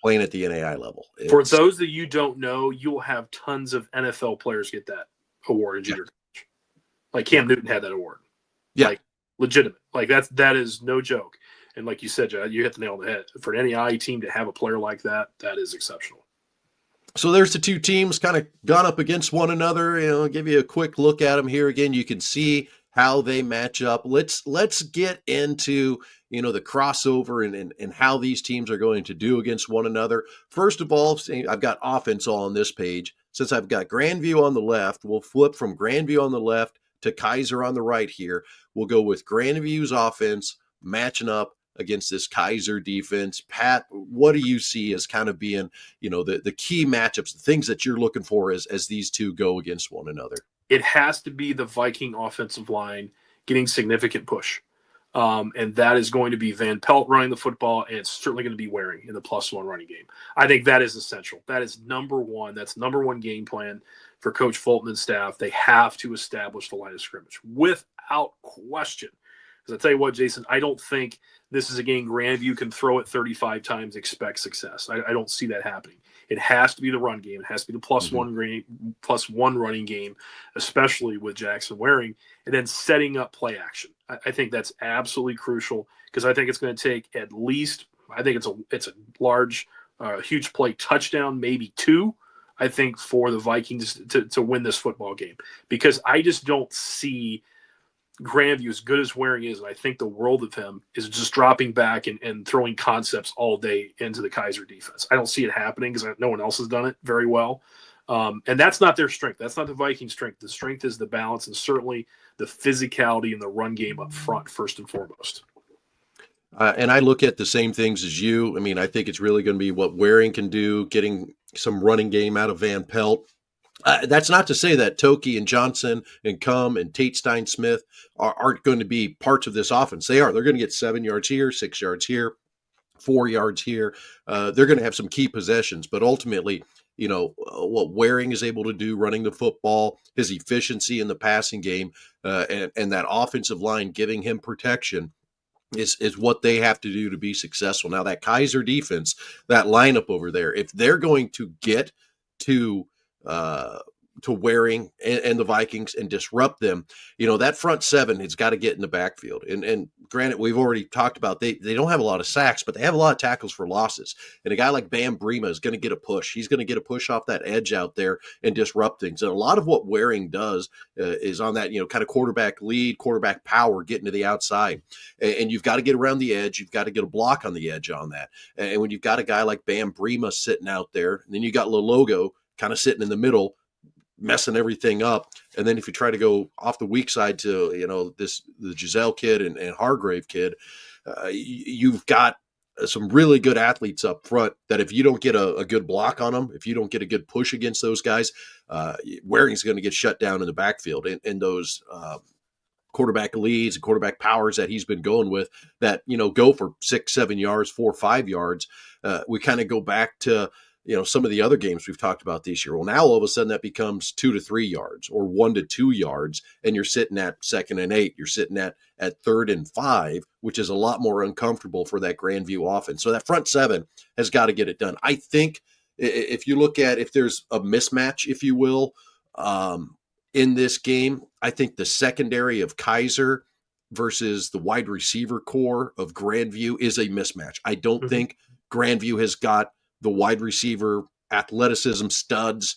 S3: playing at the NAIA level.
S4: For those that you don't know, you'll have tons of NFL players get that award in junior college. Like Cam Newton had that award.
S3: Yeah.
S4: Like legitimate. Like that is no joke. And like you said, you hit the nail on the head. For an NAIA team to have a player like that, that is exceptional.
S3: So there's the two teams kind of gone up against one another. I'll give you a quick look at them here again. You can see how they match up. Let's get into, the crossover and how these teams are going to do against one another. First of all, I've got offense all on this page. Since I've got Grandview on the left, we'll flip from Grandview on the left to Keiser on the right here. We'll go with Grandview's offense matching up against this Keiser defense. Pat, what do you see as kind of being, the key matchups, the things that you're looking for as these two go against one another?
S4: It has to be the Viking offensive line getting significant push. And that is going to be Van Pelt running the football, and it's certainly going to be Waring in the +1 running game. I think that is essential. That is number one. That's number one game plan for Coach Fulton and staff. They have to establish the line of scrimmage without question. Because I tell you what, Jason, I don't think this is a game Grandview can throw it 35 times, expect success. I don't see that happening. It has to be the run game. It has to be the +1 running game, especially with Jackson Waring, and then setting up play action. I think that's absolutely crucial because I think it's going to take at least, I think it's a large, huge play touchdown, maybe 2. I think, for the Vikings to win this football game, because I just don't see Grandview, as good as Waring is, and I think the world of him, is just dropping back and throwing concepts all day into the Keiser defense. I don't see it happening because no one else has done it very well. And that's not their strength. That's not the Vikings' strength. The strength is the balance and certainly the physicality in the run game up front, first and foremost.
S3: And I look at the same things as you. I mean, I think it's really going to be what Waring can do, getting some running game out of Van Pelt. That's not to say that Toki and Johnson and Cum and Tate Stein Smith aren't going to be parts of this offense. They are. They're going to get 7 yards here, 6 yards here, 4 yards here. They're going to have some key possessions, but ultimately, what Waring is able to do running the football, his efficiency in the passing game, and that offensive line giving him protection is what they have to do to be successful. Now, that Keiser defense, that lineup over there, if they're going to get to Waring and the Vikings and disrupt them, that front seven has got to get in the backfield. And granted, we've already talked about they don't have a lot of sacks, but they have a lot of tackles for losses. And a guy like Bam Brema is going to get a push. He's going to get a push off that edge out there and disrupt things. And a lot of what Waring does is on that, kind of quarterback lead, quarterback power, getting to the outside. And you've got to get around the edge. You've got to get a block on the edge on that. And when you've got a guy like Bam Brema sitting out there, and then you got Lologo kind of sitting in the middle, messing everything up. And then if you try to go off the weak side to, the Giselle kid and Hargrave kid, you've got some really good athletes up front that if you don't get a good block on them, if you don't get a good push against those guys, Waring's going to get shut down in the backfield. And those quarterback leads and quarterback powers that he's been going with that, go for 6, 7 yards, 4, 5 yards. We kind of go back to, some of the other games we've talked about this year. Well, now all of a sudden that becomes 2 to 3 yards or 1 to 2 yards, and you're sitting at 2nd and 8. You're sitting at 3rd and 5, which is a lot more uncomfortable for that Grandview offense. So that front seven has got to get it done. I think if you look at if there's a mismatch, if you will, in this game, I think the secondary of Keiser versus the wide receiver core of Grandview is a mismatch. I don't think Grandview has got the wide receiver athleticism, studs,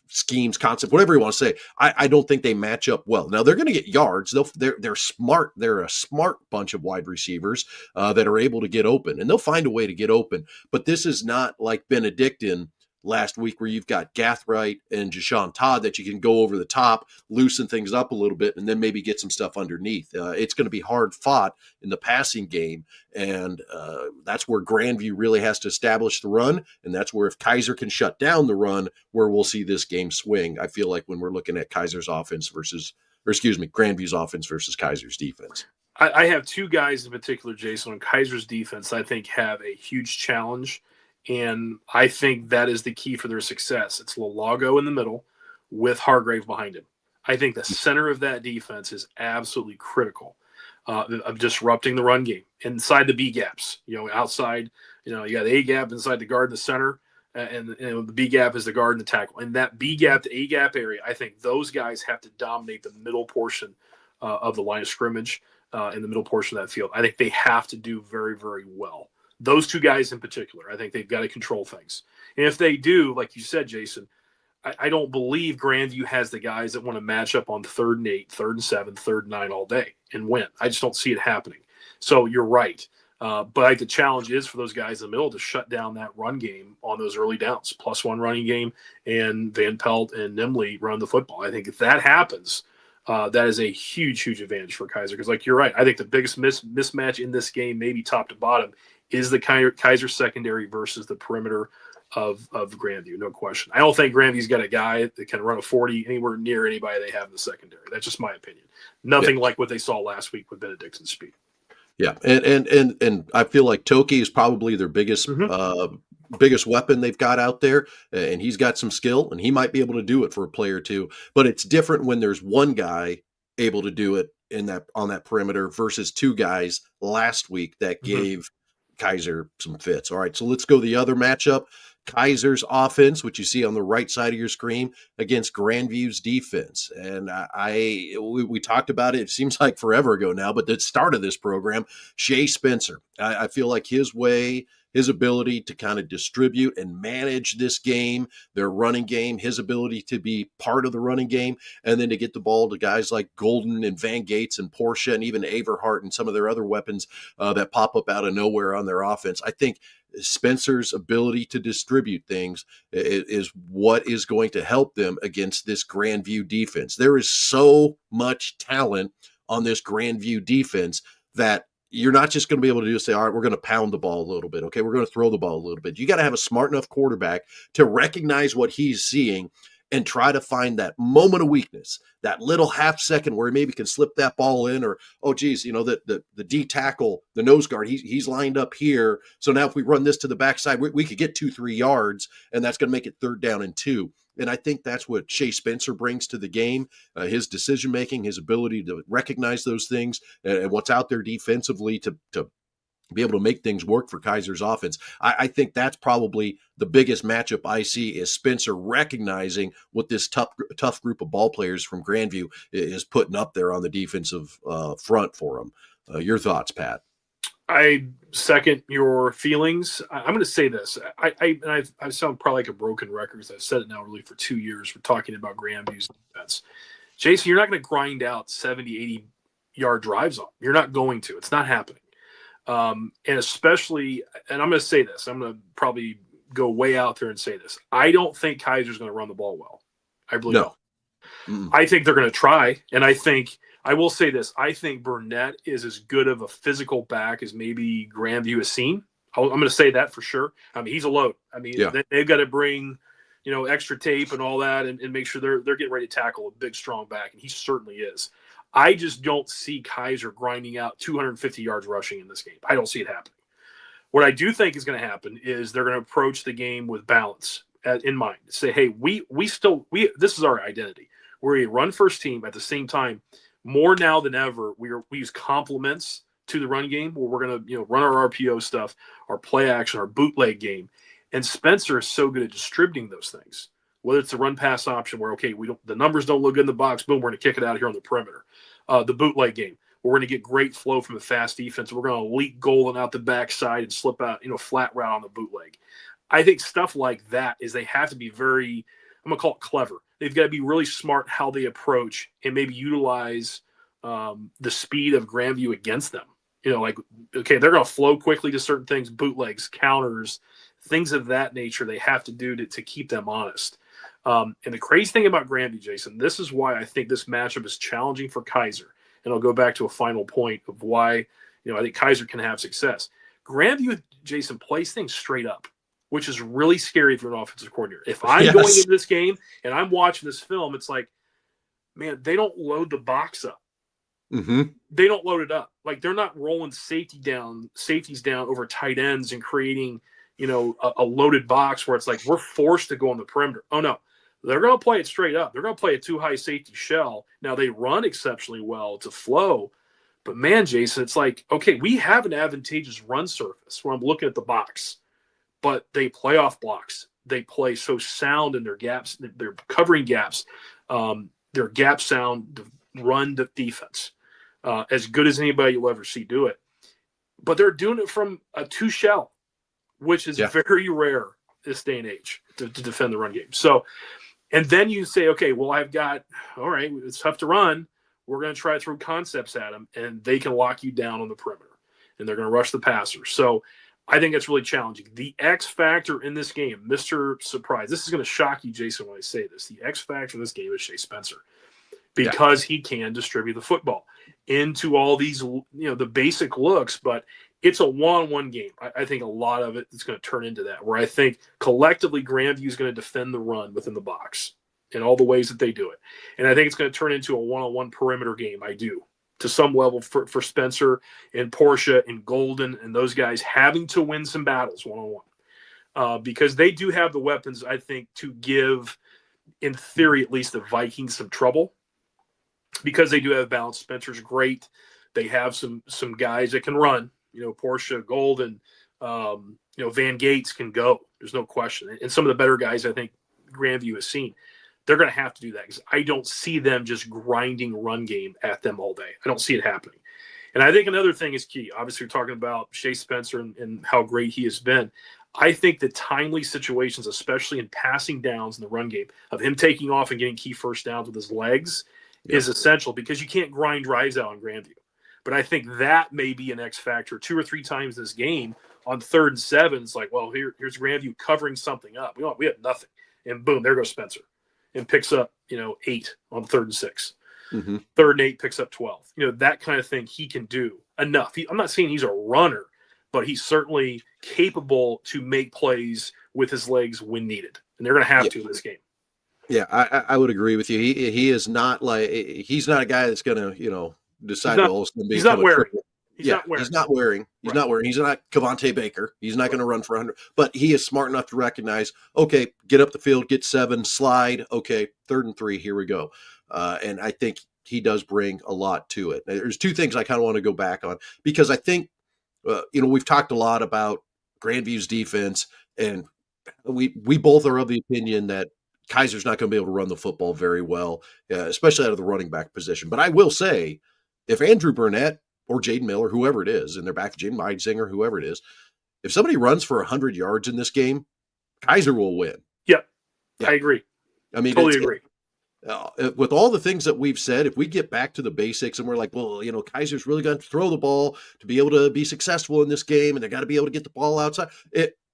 S3: schemes, concept, whatever you want to say. I don't think they match up well. Now they're going to get yards. They're smart. They're a smart bunch of wide receivers that are able to get open, and they'll find a way to get open. But this is not like Benedictine last week where you've got Gathright and Jashawn Todd that you can go over the top, loosen things up a little bit, and then maybe get some stuff underneath. It's going to be hard fought in the passing game, and that's where Grandview really has to establish the run, and that's where if Keiser can shut down the run, where we'll see this game swing. I feel like when we're looking at Grandview's offense versus Keiser's defense.
S4: I have two guys in particular, Jason, on Keiser's defense I think have a huge challenge. And I think that is the key for their success. It's Lalago in the middle with Hargrave behind him. I think the center of that defense is absolutely critical of disrupting the run game inside the B gaps. Outside, you got the A gap inside the guard in the center, and the B gap is the guard and the tackle. And that B gap to A gap area, I think those guys have to dominate the middle portion of the line of scrimmage in the middle portion of that field. I think they have to do very, very well. Those two guys in particular, I think they've got to control things. And if they do, like you said, Jason, I don't believe Grandview has the guys that want to match up on 3rd and 8, 3rd and 7, 3rd and 9 all day and win. I just don't see it happening. So you're right. But the challenge is for those guys in the middle to shut down that run game on those early downs, +1 running game, and Van Pelt and Nimley run the football. I think if that happens, that is a huge, huge advantage for Keiser. Because you're right, I think the biggest mismatch in this game, maybe top to bottom, is the Keiser secondary versus the perimeter of Grandview, no question. I don't think Grandview's got a guy that can run a 40 anywhere near anybody they have in the secondary. That's just my opinion. Nothing like what they saw last week with Benedictine's speed.
S3: Yeah, and I feel like Toki is probably their biggest weapon they've got out there, and he's got some skill, and he might be able to do it for a play or two. But it's different when there's one guy able to do it on that perimeter versus two guys last week that gave Keiser some fits. All right, so let's go the other matchup. Keiser's offense, which you see on the right side of your screen, against Grandview's defense. And we talked about it seems like forever ago now, but the start of this program, Shea Spencer. I feel like his way his ability to kind of distribute and manage this game, their running game, his ability to be part of the running game, and then to get the ball to guys like Golden and Van Gates and Portia and even Averhart and some of their other weapons that pop up out of nowhere on their offense. I think Spencer's ability to distribute things is what is going to help them against this Grandview defense. There is so much talent on this Grandview defense that you're not just going to be able to just say, all right, we're going to pound the ball a little bit. Okay, we're going to throw the ball a little bit. You got to have a smart enough quarterback to recognize what he's seeing and try to find that moment of weakness, that little half second where he maybe can slip that ball in, or, oh, geez, the D tackle, the nose guard, he's lined up here. So now if we run this to the backside, we could get 2-3 yards, and that's going to make it 3rd down and 2. And I think that's what Shea Spencer brings to the game, his decision-making, his ability to recognize those things, and what's out there defensively to be able to make things work for Keiser's offense. I think that's probably the biggest matchup I see, is Spencer recognizing what this tough group of ball players from Grandview is putting up there on the defensive front for him. Your thoughts, Pat?
S4: I second your feelings. I'm going to say this. I sound probably like a broken record, because I've said it now really for 2 years. We're talking about Grandview's defense. Jason, you're not going to grind out 70, 80-yard drives on. You're not going to. It's not happening. And especially, and I'm going to say this, I'm going to probably go way out there and say this. I don't think Keiser's going to run the ball well. I believe no. I think they're going to try. And I will say this. I think Burnett is as good of a physical back as maybe Grandview has seen. I'm going to say that for sure. I mean, he's a load. I mean, they've got to bring, extra tape and all that, and make sure they're getting ready to tackle a big, strong back. And he certainly is. I just don't see Keiser grinding out 250 yards rushing in this game. I don't see it happening. What I do think is going to happen is they're going to approach the game with balance in mind. Say, hey, we this is our identity. We're a run-first team. At the same time, more now than ever, we use complements to the run game, where we're going to run our RPO stuff, our play action, our bootleg game. And Spencer is so good at distributing those things. Whether it's a run-pass option where, okay, the numbers don't look good in the box, boom, we're going to kick it out here on the perimeter. The bootleg game, where we're going to get great flow from the fast defense. We're going to leak Golden out the backside and slip out, flat route on the bootleg. I think stuff like that is they have to be very, I'm going to call it clever. They've got to be really smart how they approach and maybe utilize the speed of Grandview against them. Okay, they're going to flow quickly to certain things, bootlegs, counters, things of that nature they have to do to keep them honest. And the crazy thing about Grandview, Jason, this is why I think this matchup is challenging for Keiser. And I'll go back to a final point of why, I think Keiser can have success. Grandview, Jason, plays things straight up, which is really scary for an offensive coordinator. If I'm going into this game and I'm watching this film, it's like, man, they don't load the box up.
S3: Mm-hmm.
S4: They don't load it up. Like, they're not rolling safeties down over tight ends and creating, a loaded box where it's like we're forced to go on the perimeter. Oh, no. They're going to play it straight up. They're going to play a too high safety shell. Now, they run exceptionally well to flow. But, man, Jason, it's like, okay, we have an advantageous run surface when I'm looking at the box. But they play off blocks. They play so sound in their gaps. They're covering gaps. Their gap sound run defense. As good as anybody you'll ever see do it. But they're doing it from a two shell, which is very rare this day and age to defend the run game. So, and then you say, okay, well, all right, it's tough to run. We're going to try to throw concepts at them, and they can lock you down on the perimeter, and they're going to rush the passer. So I think it's really challenging. The X factor in this game, Mr. Surprise, this is going to shock you, Jason, when I say this. The X factor in this game is Shea Spencer, because he can distribute the football into all these, the basic looks, but it's a one-on-one game. I think a lot of it is going to turn into that, where I think collectively Grandview is going to defend the run within the box in all the ways that they do it. And I think it's going to turn into a one-on-one perimeter game. I do, to some level, for Spencer and Portia and Golden and those guys having to win some battles one-on-one. Because they do have the weapons, I think, to give, in theory at least, the Vikings some trouble. Because they do have balance. Spencer's great. They have some guys that can run. Portia, Golden, Van Gates can go. There's no question. And some of the better guys I think Grandview has seen, they're going to have to do that, because I don't see them just grinding run game at them all day. I don't see it happening. And I think another thing is key. Obviously, we're talking about Shea Spencer and how great he has been. I think the timely situations, especially in passing downs in the run game, of him taking off and getting key first downs with his legs is essential because you can't grind drives out in Grandview. But I think that may be an X factor 2 or 3 times this game on 3rd and 7. It's like, well, here's Grandview covering something up. We have nothing. And boom, there goes Spencer and picks up, 8 on 3rd and 6.
S3: Mm-hmm.
S4: 3rd and 8 picks up 12. That kind of thing he can do enough. I'm not saying he's a runner, but he's certainly capable to make plays with his legs when needed. And they're going to have to in this game.
S3: Yeah, I would agree with you. He is not he's not a guy that's going to, decide to all of a sudden
S4: he's not wearing.
S3: He's not wearing. He's not wearing. He's not Cavante Baker. He's not going to run for 100. But he is smart enough to recognize, okay, get up the field, get 7, slide. Okay, 3rd and 3, here we go. And I think he does bring a lot to it. There's 2 things I kind of want to go back on because I think, we've talked a lot about Grandview's defense, and we both are of the opinion that Keiser's not going to be able to run the football very well, especially out of the running back position. But I will say, if Andrew Burnett or Jaden Miller, whoever it is, and they're back to Jaden Meidsinger, whoever it is, if somebody runs for 100 yards in this game, Keiser will win.
S4: Yep. I agree.
S3: I mean,
S4: totally agree.
S3: With all the things that we've said, if we get back to the basics and we're like, well, Keiser's really got to throw the ball to be able to be successful in this game, and they got to be able to get the ball outside.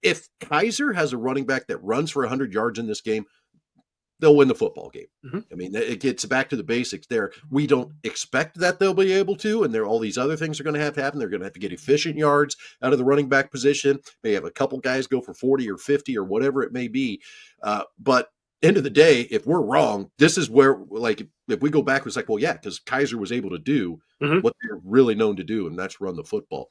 S3: If Keiser has a running back that runs for 100 yards in this game, they'll win the football game.
S4: Mm-hmm.
S3: I mean, it gets back to the basics there. We don't expect that they'll be able to, and all these other things are going to happen. They're going to have to get efficient yards out of the running back position. May have a couple guys go for 40 or 50 or whatever it may be. But end of the day, if we're wrong, this is where, if we go back, it's like, well, yeah, because Keiser was able to do what they're really known to do, and that's run the football.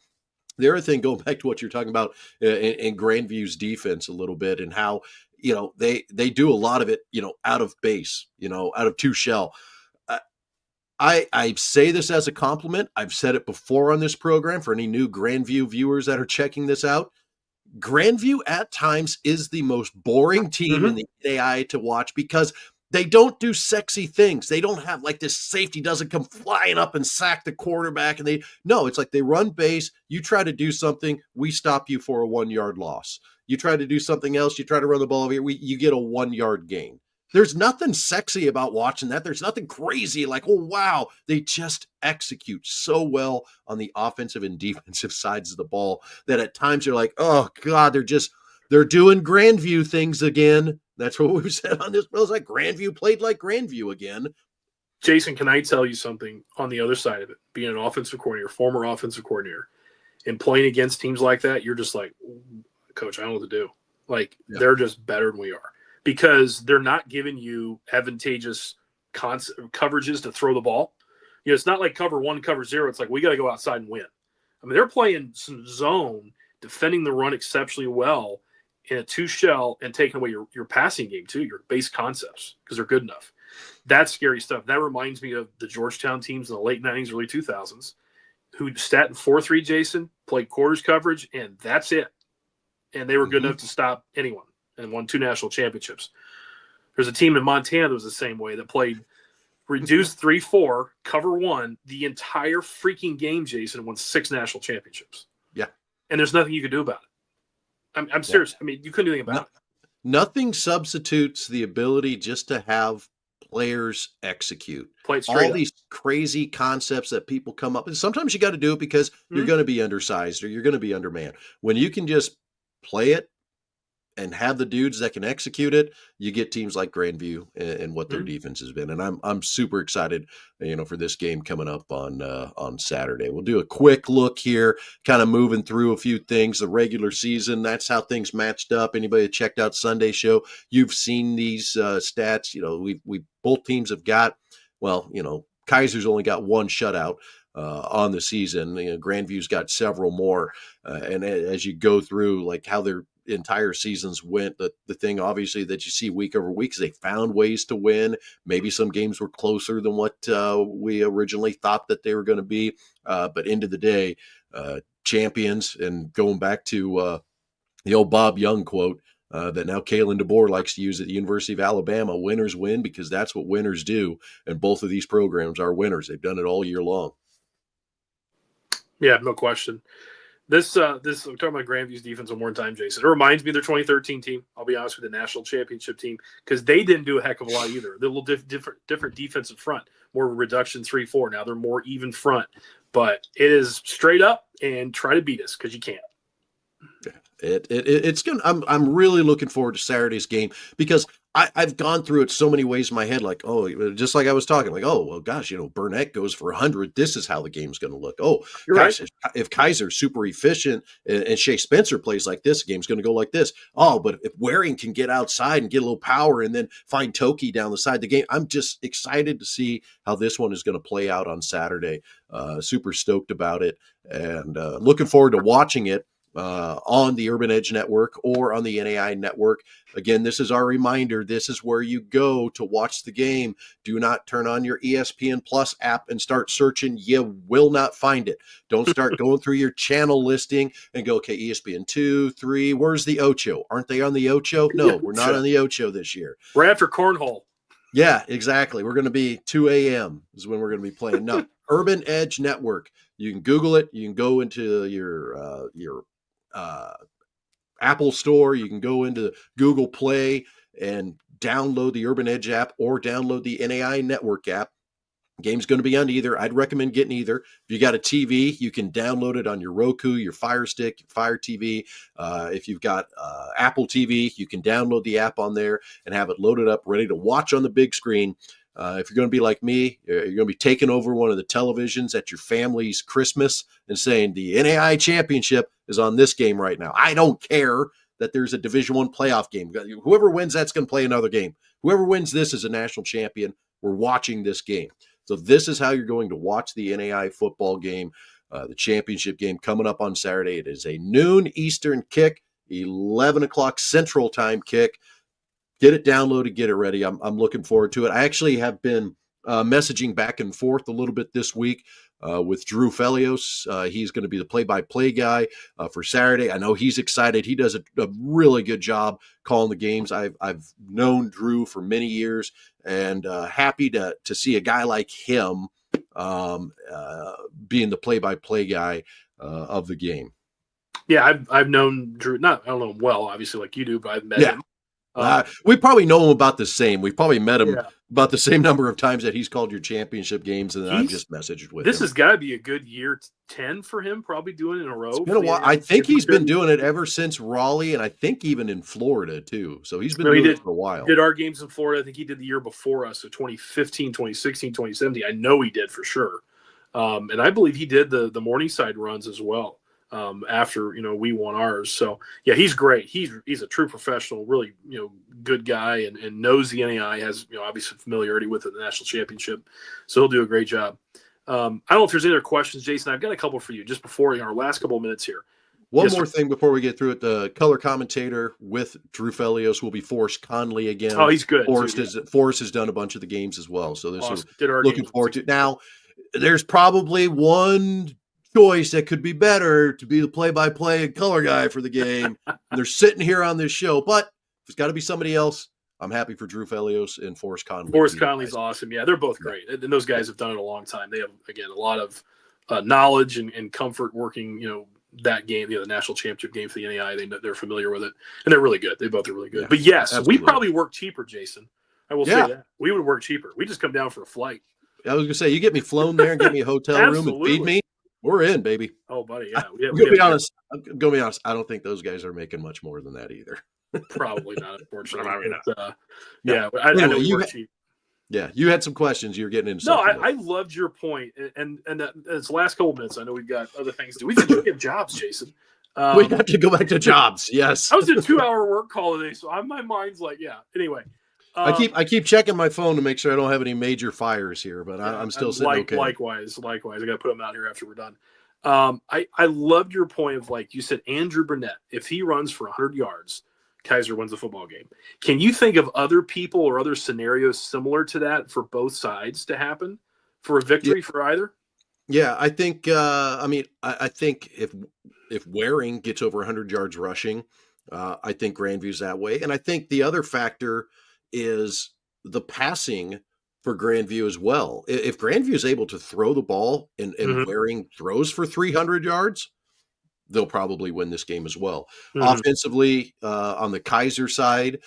S3: The other thing, going back to what you're talking about in Grandview's defense a little bit, and how they do a lot of it out of base, out of 2 shell. I say this as a compliment. I've said it before on this program for any new Grandview viewers that are checking this out. Grandview at times is the most boring team in the NAIA to watch because they don't do sexy things. They don't have this safety doesn't come flying up and sack the quarterback. And it's like they run base. You try to do something, we stop you for a 1-yard loss. You try to do something else, you try to run the ball over here, you get a 1-yard gain. There's nothing sexy about watching that. There's nothing crazy like, oh, wow. They just execute so well on the offensive and defensive sides of the ball that at times you're like, oh, God, they're doing Grandview things again. That's what we've said on this. It's like Grandview played like Grandview again.
S4: Jason, can I tell you something on the other side of it? Being an offensive coordinator, former offensive coordinator, and playing against teams like that, you're just like, Coach, I don't know what to do. They're just better than we are. Because they're not giving you advantageous coverages to throw the ball. It's not like cover 1, cover 0. It's like we got to go outside and win. I mean, they're playing some zone, defending the run exceptionally well in a 2 shell and taking away your passing game too, your base concepts, because they're good enough. That's scary stuff. That reminds me of the Georgetown teams in the late 90s, early 2000s, who sat in 4-3, Jason, played quarters coverage, and that's it. And they were good enough to stop anyone and won 2 national championships. There's a team in Montana that was the same way that played reduced 3-4, cover 1, the entire freaking game, Jason, won 6 national championships.
S3: Yeah. And
S4: there's nothing you could do about it. I'm serious. Yeah. I mean, you couldn't do anything about it.
S3: Nothing substitutes the ability just to have players execute.
S4: Play it straight
S3: all these crazy concepts that people come up with. Sometimes you got to do it because you're going to be undersized or you're going to be undermanned. When you can just play it and have the dudes that can execute it, you get teams like Grandview and what their defense has been. And I'm super excited, for this game coming up on Saturday. We'll do a quick look here, kind of moving through a few things. The regular season, that's how things matched up. Anybody that checked out Sunday show, you've seen these stats. We both teams have got, Keiser's only got 1 shutout on the season. Grandview's got several more. And as you go through how their entire seasons went, the thing obviously that you see week over week is they found ways to win. Maybe some games were closer than what we originally thought that they were going to be. But end of the day, champions, and going back to the old Bob Young quote that now Kalen DeBoer likes to use at the University of Alabama, winners win because that's what winners do. And both of these programs are winners. They've done it all year long.
S4: Yeah, no question. This we're talking about Grandview's defense one more time, Jason. It reminds me of their 2013 team. I'll be honest with the national championship team, because they didn't do a heck of a lot either. They're a little different defensive front, more reduction 3-4. Now they're more even front, but it is straight up and try to beat us because you can't.
S3: It's gonna. I'm really looking forward to Saturday's game because I've gone through it so many ways in my head. Like, oh, just like I was talking, like, oh, well, gosh, Burnett goes for 100. This is how the game's going to look. Oh,
S4: You're
S3: gosh,
S4: right.
S3: if Keiser's super efficient and Shea Spencer plays like this, the game's going to go like this. Oh, but if Waring can get outside and get a little power and then find Toki down the side of the game, I'm just excited to see how this one is going to play out on Saturday. Super stoked about it and looking forward to watching it. On the Urban Edge Network or on the NAIA Network. Again, this is our reminder. This is where you go to watch the game. Do not turn on your ESPN Plus app and start searching. You will not find it. Don't start going through your channel listing and go, okay, ESPN 2, 3, where's the Ocho? Aren't they on the Ocho? No, we're not on the Ocho this year.
S4: We're after cornhole.
S3: Yeah, exactly. We're going to be 2 a.m. is when we're going to be playing. No, Urban Edge Network. You can Google it. You can go into your Apple Store. You can go into Google Play and download the Urban Edge app or download the NAIA Network app. Game's going to be on either. I'd recommend getting either. If you got a TV, you can download it on your Roku, your Fire Stick, your Fire TV. If you've got Apple TV, you can download the app on there and have it loaded up, ready to watch on the big screen. If you're going to be like me, you're going to be taking over one of the televisions at your family's Christmas and saying the NAIA championship is on this game right now. I don't care that there's a Division I playoff game. Whoever wins, that's going to play another game. Whoever wins this is a national champion. We're watching this game. So this is how you're going to watch the NAIA football game, the championship game coming up on Saturday. It is a noon Eastern kick, 11 o'clock Central Time kick. Get it downloaded, get it ready. I'm looking forward to it. I actually have been messaging back and forth a little bit this week with Drew Felios. He's going to be the play-by-play guy for Saturday. I know he's excited. He does a really good job calling the games. I've known Drew for many years and happy to see a guy like him being the play-by-play guy of the game.
S4: Yeah, I've known Drew. I don't know him well, obviously, like you do, but I've met him.
S3: We probably know him about the same. We've probably met him about the same number of times that he's called your championship games, and then I've just messaged with him.
S4: This has got to be a good year 10 for him, probably doing it in a row.
S3: It's been a while. I think he's been doing it ever since Raleigh, and I think even in Florida, too. So he's been doing it for a while.
S4: He did our games in Florida. I think he did the year before us, so 2015, 2016, 2017. I know he did for sure. And I believe he did the Morningside runs as well. After we won ours. So yeah, he's great. He's a true professional, really good guy, and knows the NAIA, has obviously familiarity with it, the national championship. So he'll do a great job. I don't know if there's any other questions, Jason. I've got a couple for you just before our last couple of minutes here.
S3: One more thing before we get through it. The color commentator with Drew Felios will be Forrest Conley again.
S4: Oh, he's good.
S3: Forrest has done a bunch of the games as well. So this is
S4: looking
S3: forward to. Now, there's probably one choice that could be better to be the play-by-play and color guy for the game. They're sitting here on this show, but if it's got to be somebody else, I'm happy for Drew Felios and Forrest Conley.
S4: Forrest Conley's awesome. Yeah, they're both great. And those guys have done it a long time. They have, again, a lot of knowledge and comfort working, that game, the national championship game for the NAIA. They're familiar with it, and they're really good. They both are really good. Yeah, but yes, absolutely. We probably work cheaper, Jason. I will say that. We would work cheaper. We just come down for a flight.
S3: I was going to say, you get me flown there and get me a hotel room and feed me. We're in, baby.
S4: Oh, buddy, yeah.
S3: I'm gonna be honest. I don't think those guys are making much more than that either.
S4: Probably not, unfortunately.
S3: I
S4: know you had cheap.
S3: Yeah, you had some questions. You're getting into.
S4: No, I loved your point, and it's the last couple of minutes. I know we've got other things to do. We have jobs, Jason.
S3: We have to go back to jobs. Yes,
S4: I was a 2-hour work call today, so my mind's like, Anyway.
S3: I keep checking my phone to make sure I don't have any major fires here, but I'm still sitting okay.
S4: Likewise. I got to put them out here after we're done. I loved your point of, like you said, Andrew Burnett. If he runs for 100 yards, Keiser wins the football game. Can you think of other people or other scenarios similar to that for both sides to happen for a victory for either?
S3: Yeah, I think. I think if Waring gets over 100 yards rushing, I think Grandview's that way, and I think the other factor is the passing for Grandview as well. If Grandview is able to throw the ball and Waring throws for 300 yards, they'll probably win this game as well. Offensively, on the Keiser side,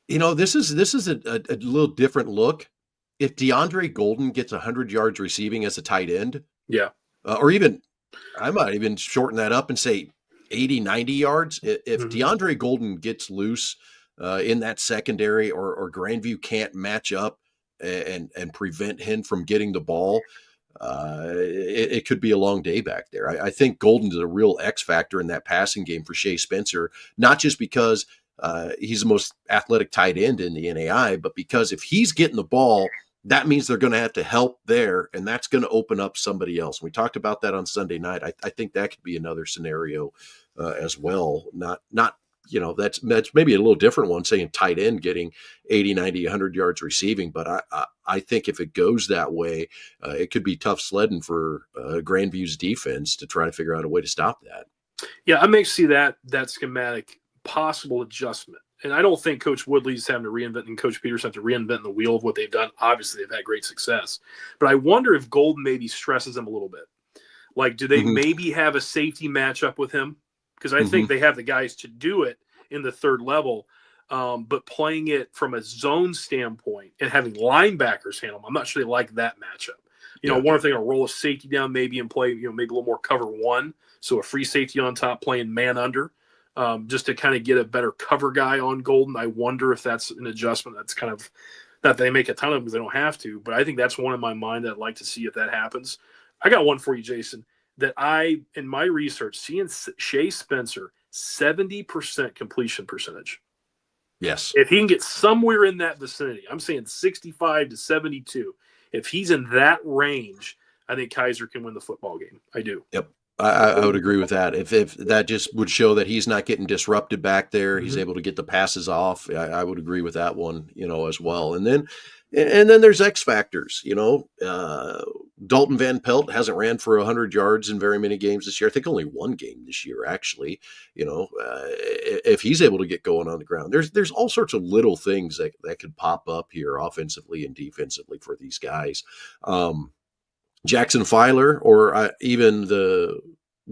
S3: this is a little different look. If DeAndre Golden gets 100 yards receiving as a tight end, or even, I might even shorten that up and say 80, 90 yards. If DeAndre Golden gets loose in that secondary, or Grandview can't match up and prevent him from getting the ball, it could be a long day back there. I think Golden's a real X factor in that passing game for Shea Spencer, not just because he's the most athletic tight end in the NAIA, but because if he's getting the ball, that means they're going to have to help there, and that's going to open up somebody else. We talked about that on Sunday night. I think that could be another scenario as well. Not that's maybe a little different one, saying tight end getting 80, 90, 100 yards receiving. But I think if it goes that way, it could be tough sledding for Grandview's defense to try to figure out a way to stop that.
S4: Yeah, I may see that schematic possible adjustment. And I don't think Coach Woodley's having to reinvent and Coach Peters have to reinvent the wheel of what they've done. Obviously, they've had great success. But I wonder if Golden maybe stresses them a little bit. Like, do they maybe have a safety matchup with him? Because I think they have the guys to do it in the third level. But playing it from a zone standpoint and having linebackers handle them, I'm not sure they like that matchup. I wonder if they're going to roll a safety down maybe and play, maybe a little more cover one. So a free safety on top playing man under. Just to kind of get a better cover guy on Golden. I wonder if that's an adjustment that's kind of that they make a ton of because they don't have to. But I think that's one in my mind that I'd like to see if that happens. I got one for you, Jason, that in my research, seeing Shea Spencer, 70% completion percentage.
S3: Yes.
S4: If he can get somewhere in that vicinity, I'm saying 65 to 72. If he's in that range, I think Keiser can win the football game. I do.
S3: Yep. I would agree with that. If that just would show that he's not getting disrupted back there, he's able to get the passes off. I would agree with that one, as well. And then there's X factors. Dalton Van Pelt hasn't ran for 100 yards in very many games this year. I think only one game this year, actually. If he's able to get going on the ground, there's all sorts of little things that could pop up here offensively and defensively for these guys. Jackson Filer or even the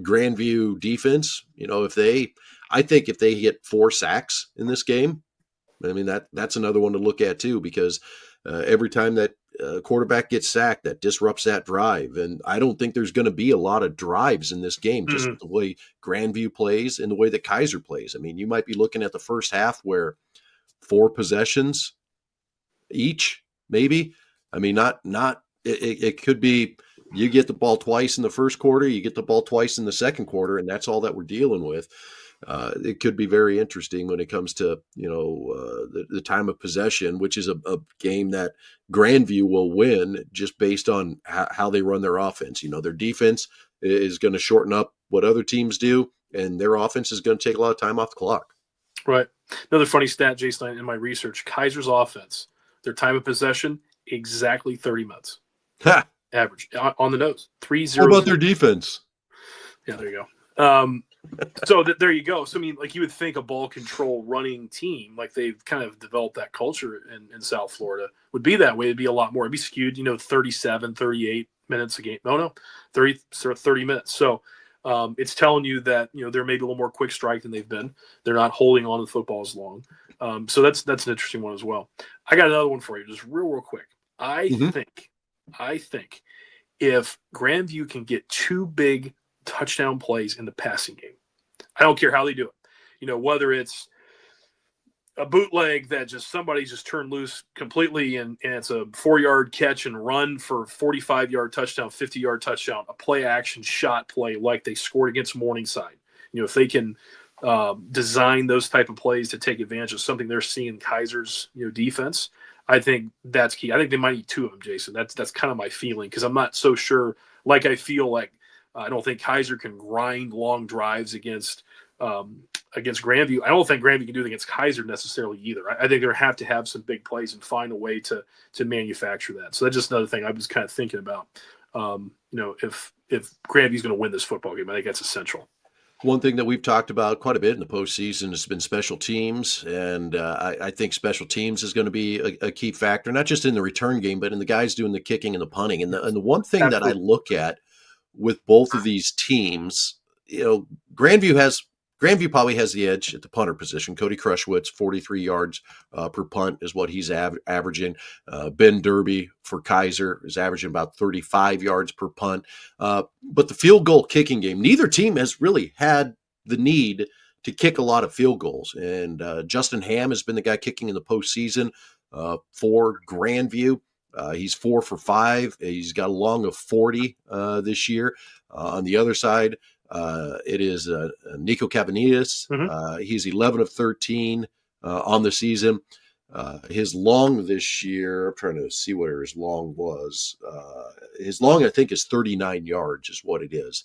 S3: Grandview defense, I think if they hit 4 sacks in this game, I mean, that's another one to look at too, because every time that quarterback gets sacked, that disrupts that drive. And I don't think there's going to be a lot of drives in this game, just the way Grandview plays and the way that Keiser plays. I mean, you might be looking at the first half where 4 possessions each, maybe. I mean, it could be you get the ball twice in the first quarter, you get the ball twice in the second quarter, and that's all that we're dealing with. It could be very interesting when it comes to, the time of possession, which is a game that Grandview will win just based on how they run their offense. Their defense is going to shorten up what other teams do, and their offense is going to take a lot of time off the clock.
S4: Right. Another funny stat, Jason, in my research, Kaiser's offense, their time of possession, exactly 30 minutes.
S3: Ha!
S4: Average on the nose. 3-0.
S3: How about their defense?
S4: Yeah, there you go. So there you go. So, I mean, like you would think a ball control running team, like they've kind of developed that culture in South Florida, would be that way. It'd be a lot more. It'd be skewed, 37, 38 minutes a game. No, 30 minutes. So it's telling you that, they're maybe a little more quick strike than they've been. They're not holding on to the football as long. So that's an interesting one as well. I got another one for you, just real quick. I think if Grandview can get 2 big touchdown plays in the passing game, I don't care how they do it. Whether it's a bootleg that somebody turned loose completely and it's a 4-yard catch and run for 45-yard touchdown, 50-yard touchdown, a play action shot play like they scored against Morningside. If they can design those type of plays to take advantage of something they're seeing in Keiser's defense, I think that's key. I think they might need 2 of them, Jason. That's kind of my feeling, because I'm not so sure. Like I feel like I don't think Keiser can grind long drives against Grandview. I don't think Grandview can do it against Keiser necessarily either. I think they have to have some big plays and find a way to manufacture that. So that's just another thing I was kind of thinking about. If Grandview's going to win this football game, I think that's essential.
S3: One thing that we've talked about quite a bit in the postseason has been special teams, and I think special teams is going to be a key factor, not just in the return game, but in the guys doing the kicking and the punting. And the one thing that I look at with both of these teams, Grandview probably has the edge at the punter position. Cody Crushwitz, 43 yards per punt is what he's averaging. Ben Derby for Keiser is averaging about 35 yards per punt. But the field goal kicking game, neither team has really had the need to kick a lot of field goals. And Justin Ham has been the guy kicking in the postseason for Grandview. He's 4 for 5. He's got a long of 40 this year. On the other side, it is Nico Cavanitas.
S4: Mm-hmm.
S3: He's 11 of 13 on the season. His long this year, I'm trying to see what his long was. His long, I think, is 39 yards is what it is.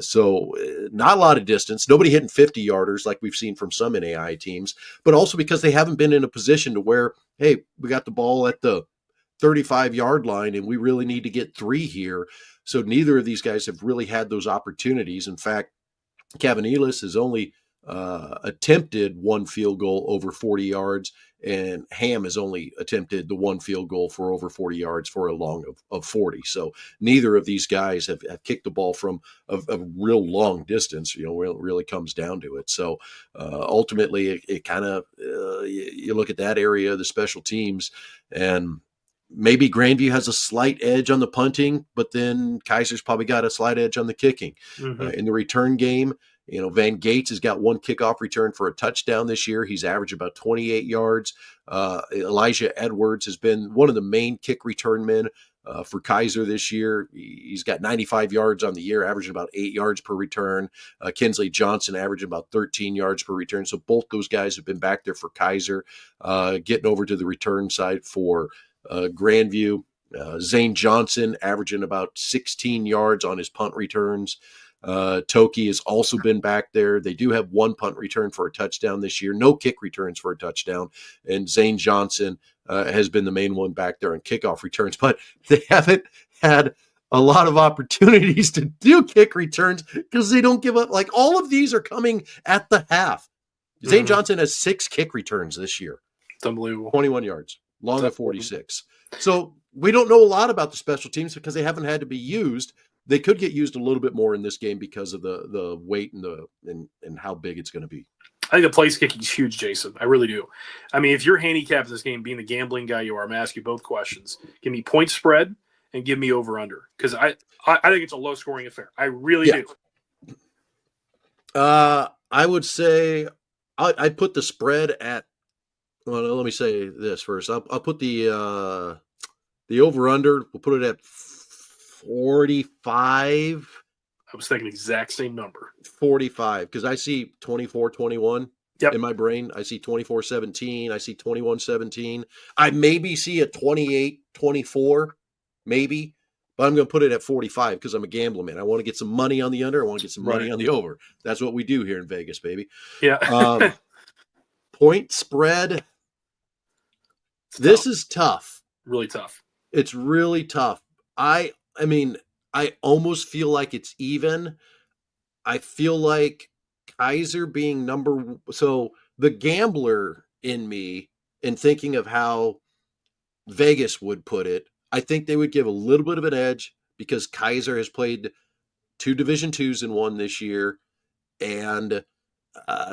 S3: So not a lot of distance. Nobody hitting 50-yarders like we've seen from some NAIA teams, but also because they haven't been in a position to where, hey, we got the ball at the 35-yard line and we really need to get 3 here. So neither of these guys have really had those opportunities. In fact, Cavanitas has only attempted 1 field goal over 40 yards, and Ham has only attempted the 1 field goal for over 40 yards for a long of 40. So neither of these guys have kicked the ball from a real long distance, really comes down to it. So ultimately, it kind of, you look at that area of the special teams, and maybe Grandview has a slight edge on the punting, but then Keiser's probably got a slight edge on the kicking.
S4: Mm-hmm.
S3: In the return game, Van Gates has got 1 kickoff return for a touchdown this year. He's averaged about 28 yards. Elijah Edwards has been one of the main kick return men for Keiser this year. He's got 95 yards on the year, averaging about 8 yards per return. Kinsley Johnson averaging about 13 yards per return. So both those guys have been back there for Keiser, getting over to the return side for Grandview. Zane Johnson averaging about 16 yards on his punt returns. Toki has also been back there. They do have 1 punt return for a touchdown this year, no kick returns for a touchdown. And Zane Johnson has been the main one back there on kickoff returns, but they haven't had a lot of opportunities to do kick returns because they don't give up. Like, all of these are coming at the half. Zane Johnson has 6 kick returns this year.
S4: It's unbelievable.
S3: 21 yards, long of 46. So we don't know a lot about the special teams because they haven't had to be used. They could get used a little bit more in this game because of the weight and how big it's going to be.
S4: I think the place kicking is huge, Jason. I really do. I mean, if you're handicapped in this game, being the gambling guy you are, I'm going to ask you both questions. Give me point spread and give me over-under, because I think it's a low-scoring affair. I really do.
S3: I would say I'd put the spread at, well, let me say this first. I'll put the over-under, we'll put it at 45.
S4: I was thinking exact same number.
S3: 45, because I see 24-21
S4: Yep.
S3: in my brain. I see 24-17. I see 21-17. I maybe see a 28-24, maybe, but I'm going to put it at 45 because I'm a gambler, man. I want to get some money on the under. I want to get some money on the over. That's what we do here in Vegas, baby.
S4: Yeah.
S3: Point spread. This is tough.
S4: Really tough.
S3: It's really tough. I mean, I almost feel like it's even. I feel like Keiser being so the gambler in me, in thinking of how Vegas would put it, I think they would give a little bit of an edge because Keiser has played 2 Division IIs and 1 this year, and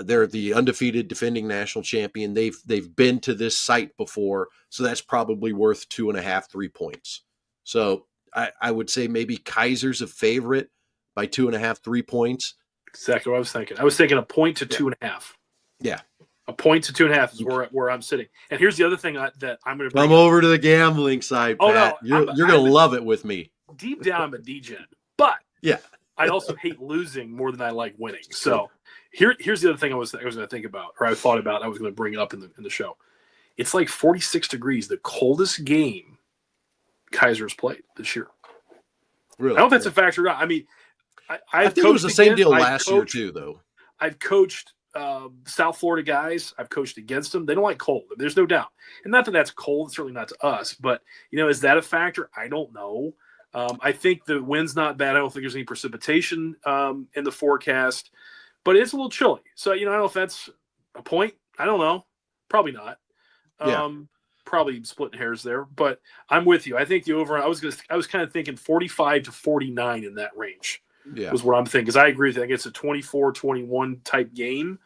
S3: they're the undefeated defending national champion. They've been to this site before, so that's probably worth 2.5, 3 points. So I would say maybe Keiser's a favorite by 2.5, 3 points.
S4: Exactly what I was thinking. I was thinking a point to 2.5.
S3: Yeah.
S4: A point to 2.5 is where I'm sitting. And here's the other thing that I'm going to
S3: come over to the gambling side, Pat.
S4: No,
S3: you're going to love it with me.
S4: Deep down, I'm a degen. But
S3: yeah,
S4: I also hate losing more than I like winning. So here's the other thing I was going to think about, or I thought about. I was going to bring it up in the show. It's like 46 degrees, the coldest game Keiser's played this year.
S3: Really?
S4: I don't know if that's a factor or not. I mean,
S3: I think it was the same deal last year too, though.
S4: I've coached South Florida guys. I've coached against them. They don't like cold. There's no doubt. And not that that's cold, certainly not to us. But, is that a factor? I don't know. I think the wind's not bad. I don't think there's any precipitation in the forecast. but it's a little chilly. So, I don't know if that's a point. I don't know. Probably not.
S3: Yeah.
S4: Probably splitting hairs there, but I'm with you. I think the over, I was kind of thinking 45 to 49 in that range was what I'm thinking. Because I agree with you. I think it's a 24-21 type game.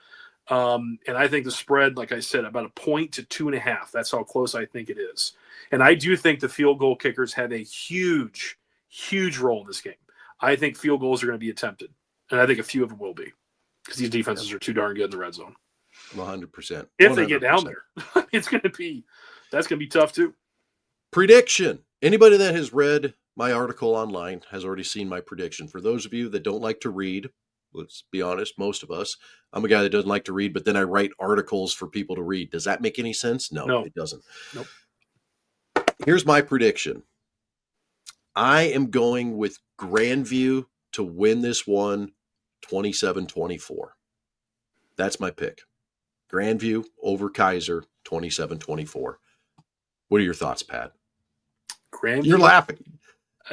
S4: And I think the spread, like I said, about a point to 2.5. That's how close I think it is. And I do think the field goal kickers have a huge, huge role in this game. I think field goals are going to be attempted, and I think a few of them will be because these defenses are too darn good in the red zone.
S3: 100%.
S4: If they get down there, that's going to be tough too.
S3: Prediction. Anybody that has read my article online has already seen my prediction. For those of you that don't like to read, let's be honest, most of us, I'm a guy that doesn't like to read, but then I write articles for people to read. Does that make any sense? No, it doesn't.
S4: Nope.
S3: Here's my prediction. I am going with Grandview to win this one 27-24. That's my pick. Grandview over Keiser 27-24. What are your thoughts, Pat?
S4: Grandview?
S3: You're laughing.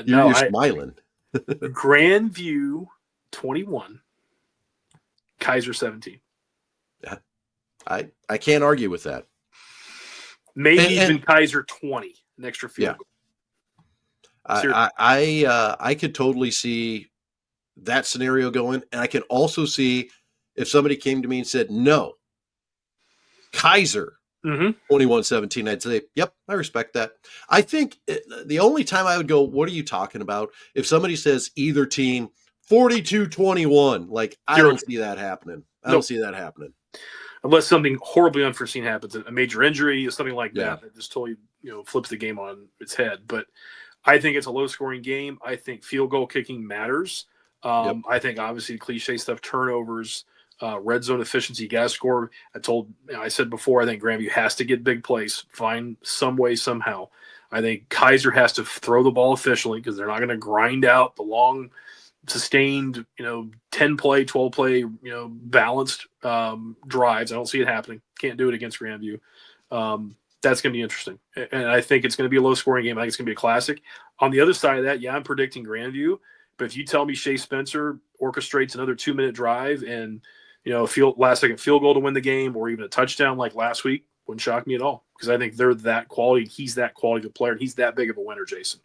S3: You're smiling.
S4: Grandview 21. Keiser 17.
S3: I can't argue with that.
S4: Maybe even Keiser 20, an extra field goal.
S3: I could totally see that scenario going, and I can also see if somebody came to me and said, no, Keiser 21-17, I'd say, yep, I respect that. I think the only time I would go, what are you talking about? If somebody says either team 42-21, like I don't see that happening. I don't see that happening.
S4: Unless something horribly unforeseen happens, a major injury or something like that just totally, flips the game on its head. But I think it's a low-scoring game. I think field goal kicking matters. I think obviously cliche stuff, turnovers, red zone efficiency, you got to score. I said before, I think Grandview has to get big plays, find some way somehow. I think Keiser has to throw the ball efficiently because they're not going to grind out the long, sustained, 10-play, 12-play, balanced drives. I don't see it happening. Can't do it against Grandview. That's going to be interesting. And I think it's going to be a low-scoring game. I think it's going to be a classic. On the other side of that, I'm predicting Grandview. But if you tell me Shea Spencer orchestrates another 2-minute drive and, last-second field goal to win the game or even a touchdown like last week, wouldn't shock me at all because I think they're that quality. He's that quality of a player, and he's that big of a winner, Jason.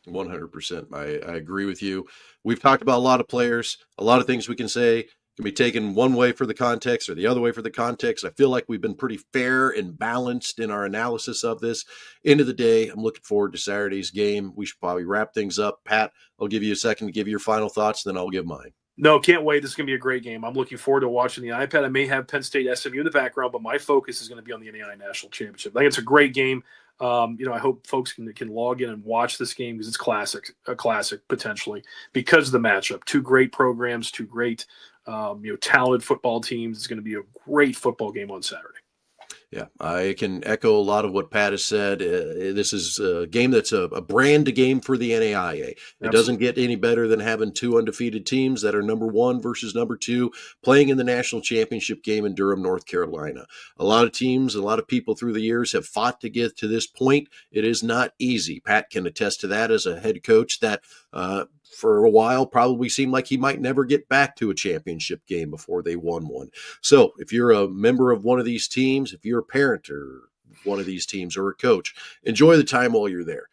S3: 100%. I agree with you. We've talked about a lot of players, a lot of things we can say can be taken one way for the context or the other way for the context. I feel like we've been pretty fair and balanced in our analysis of this. End of the day, I'm looking forward to Saturday's game. We should probably wrap things up. Pat, I'll give you a second to give your final thoughts, then I'll give mine.
S4: No, can't wait. This is going to be a great game. I'm looking forward to watching the iPad. I may have Penn State SMU in the background, but my focus is going to be on the NAIA National Championship. I think it's a great game. I hope folks can log in and watch this game because it's a classic potentially because of the matchup. Two great programs, two great, talented football teams. It's going to be a great football game on Saturday.
S3: Yeah, I can echo a lot of what Pat has said. This is a game that's a brand game for the NAIA. It doesn't get any better than having two undefeated teams that are number 1 versus number 2 playing in the national championship game in Durham, North Carolina. A lot of teams, a lot of people through the years have fought to get to this point. It is not easy. Pat can attest to that as a head coach that for a while probably seemed like he might never get back to a championship game before they won one. So if you're a member of one of these teams, if you're a parent or one of these teams or a coach, enjoy the time while you're there.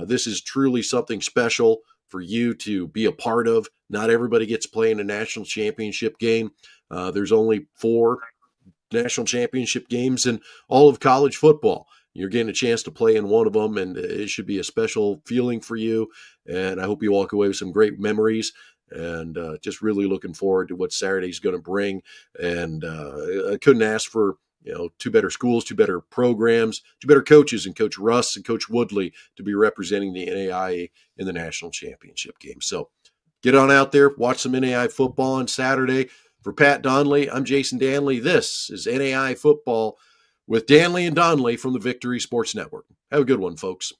S3: This is truly something special for you to be a part of. Not everybody gets to play in a national championship game. There's only 4 national championship games in all of college football. You're getting a chance to play in one of them, and it should be a special feeling for you. And I hope you walk away with some great memories and just really looking forward to what Saturday's going to bring. And I couldn't ask for, 2 better schools, 2 better programs, 2 better coaches, and Coach Russ and Coach Woodley to be representing the NAIA in the national championship game. So get on out there, watch some NAIA football on Saturday. For Pat Donley, I'm Jason Dannelly. This is NAIA Football with Dannelly and Donley from the Victory Sports Network. Have a good one, folks.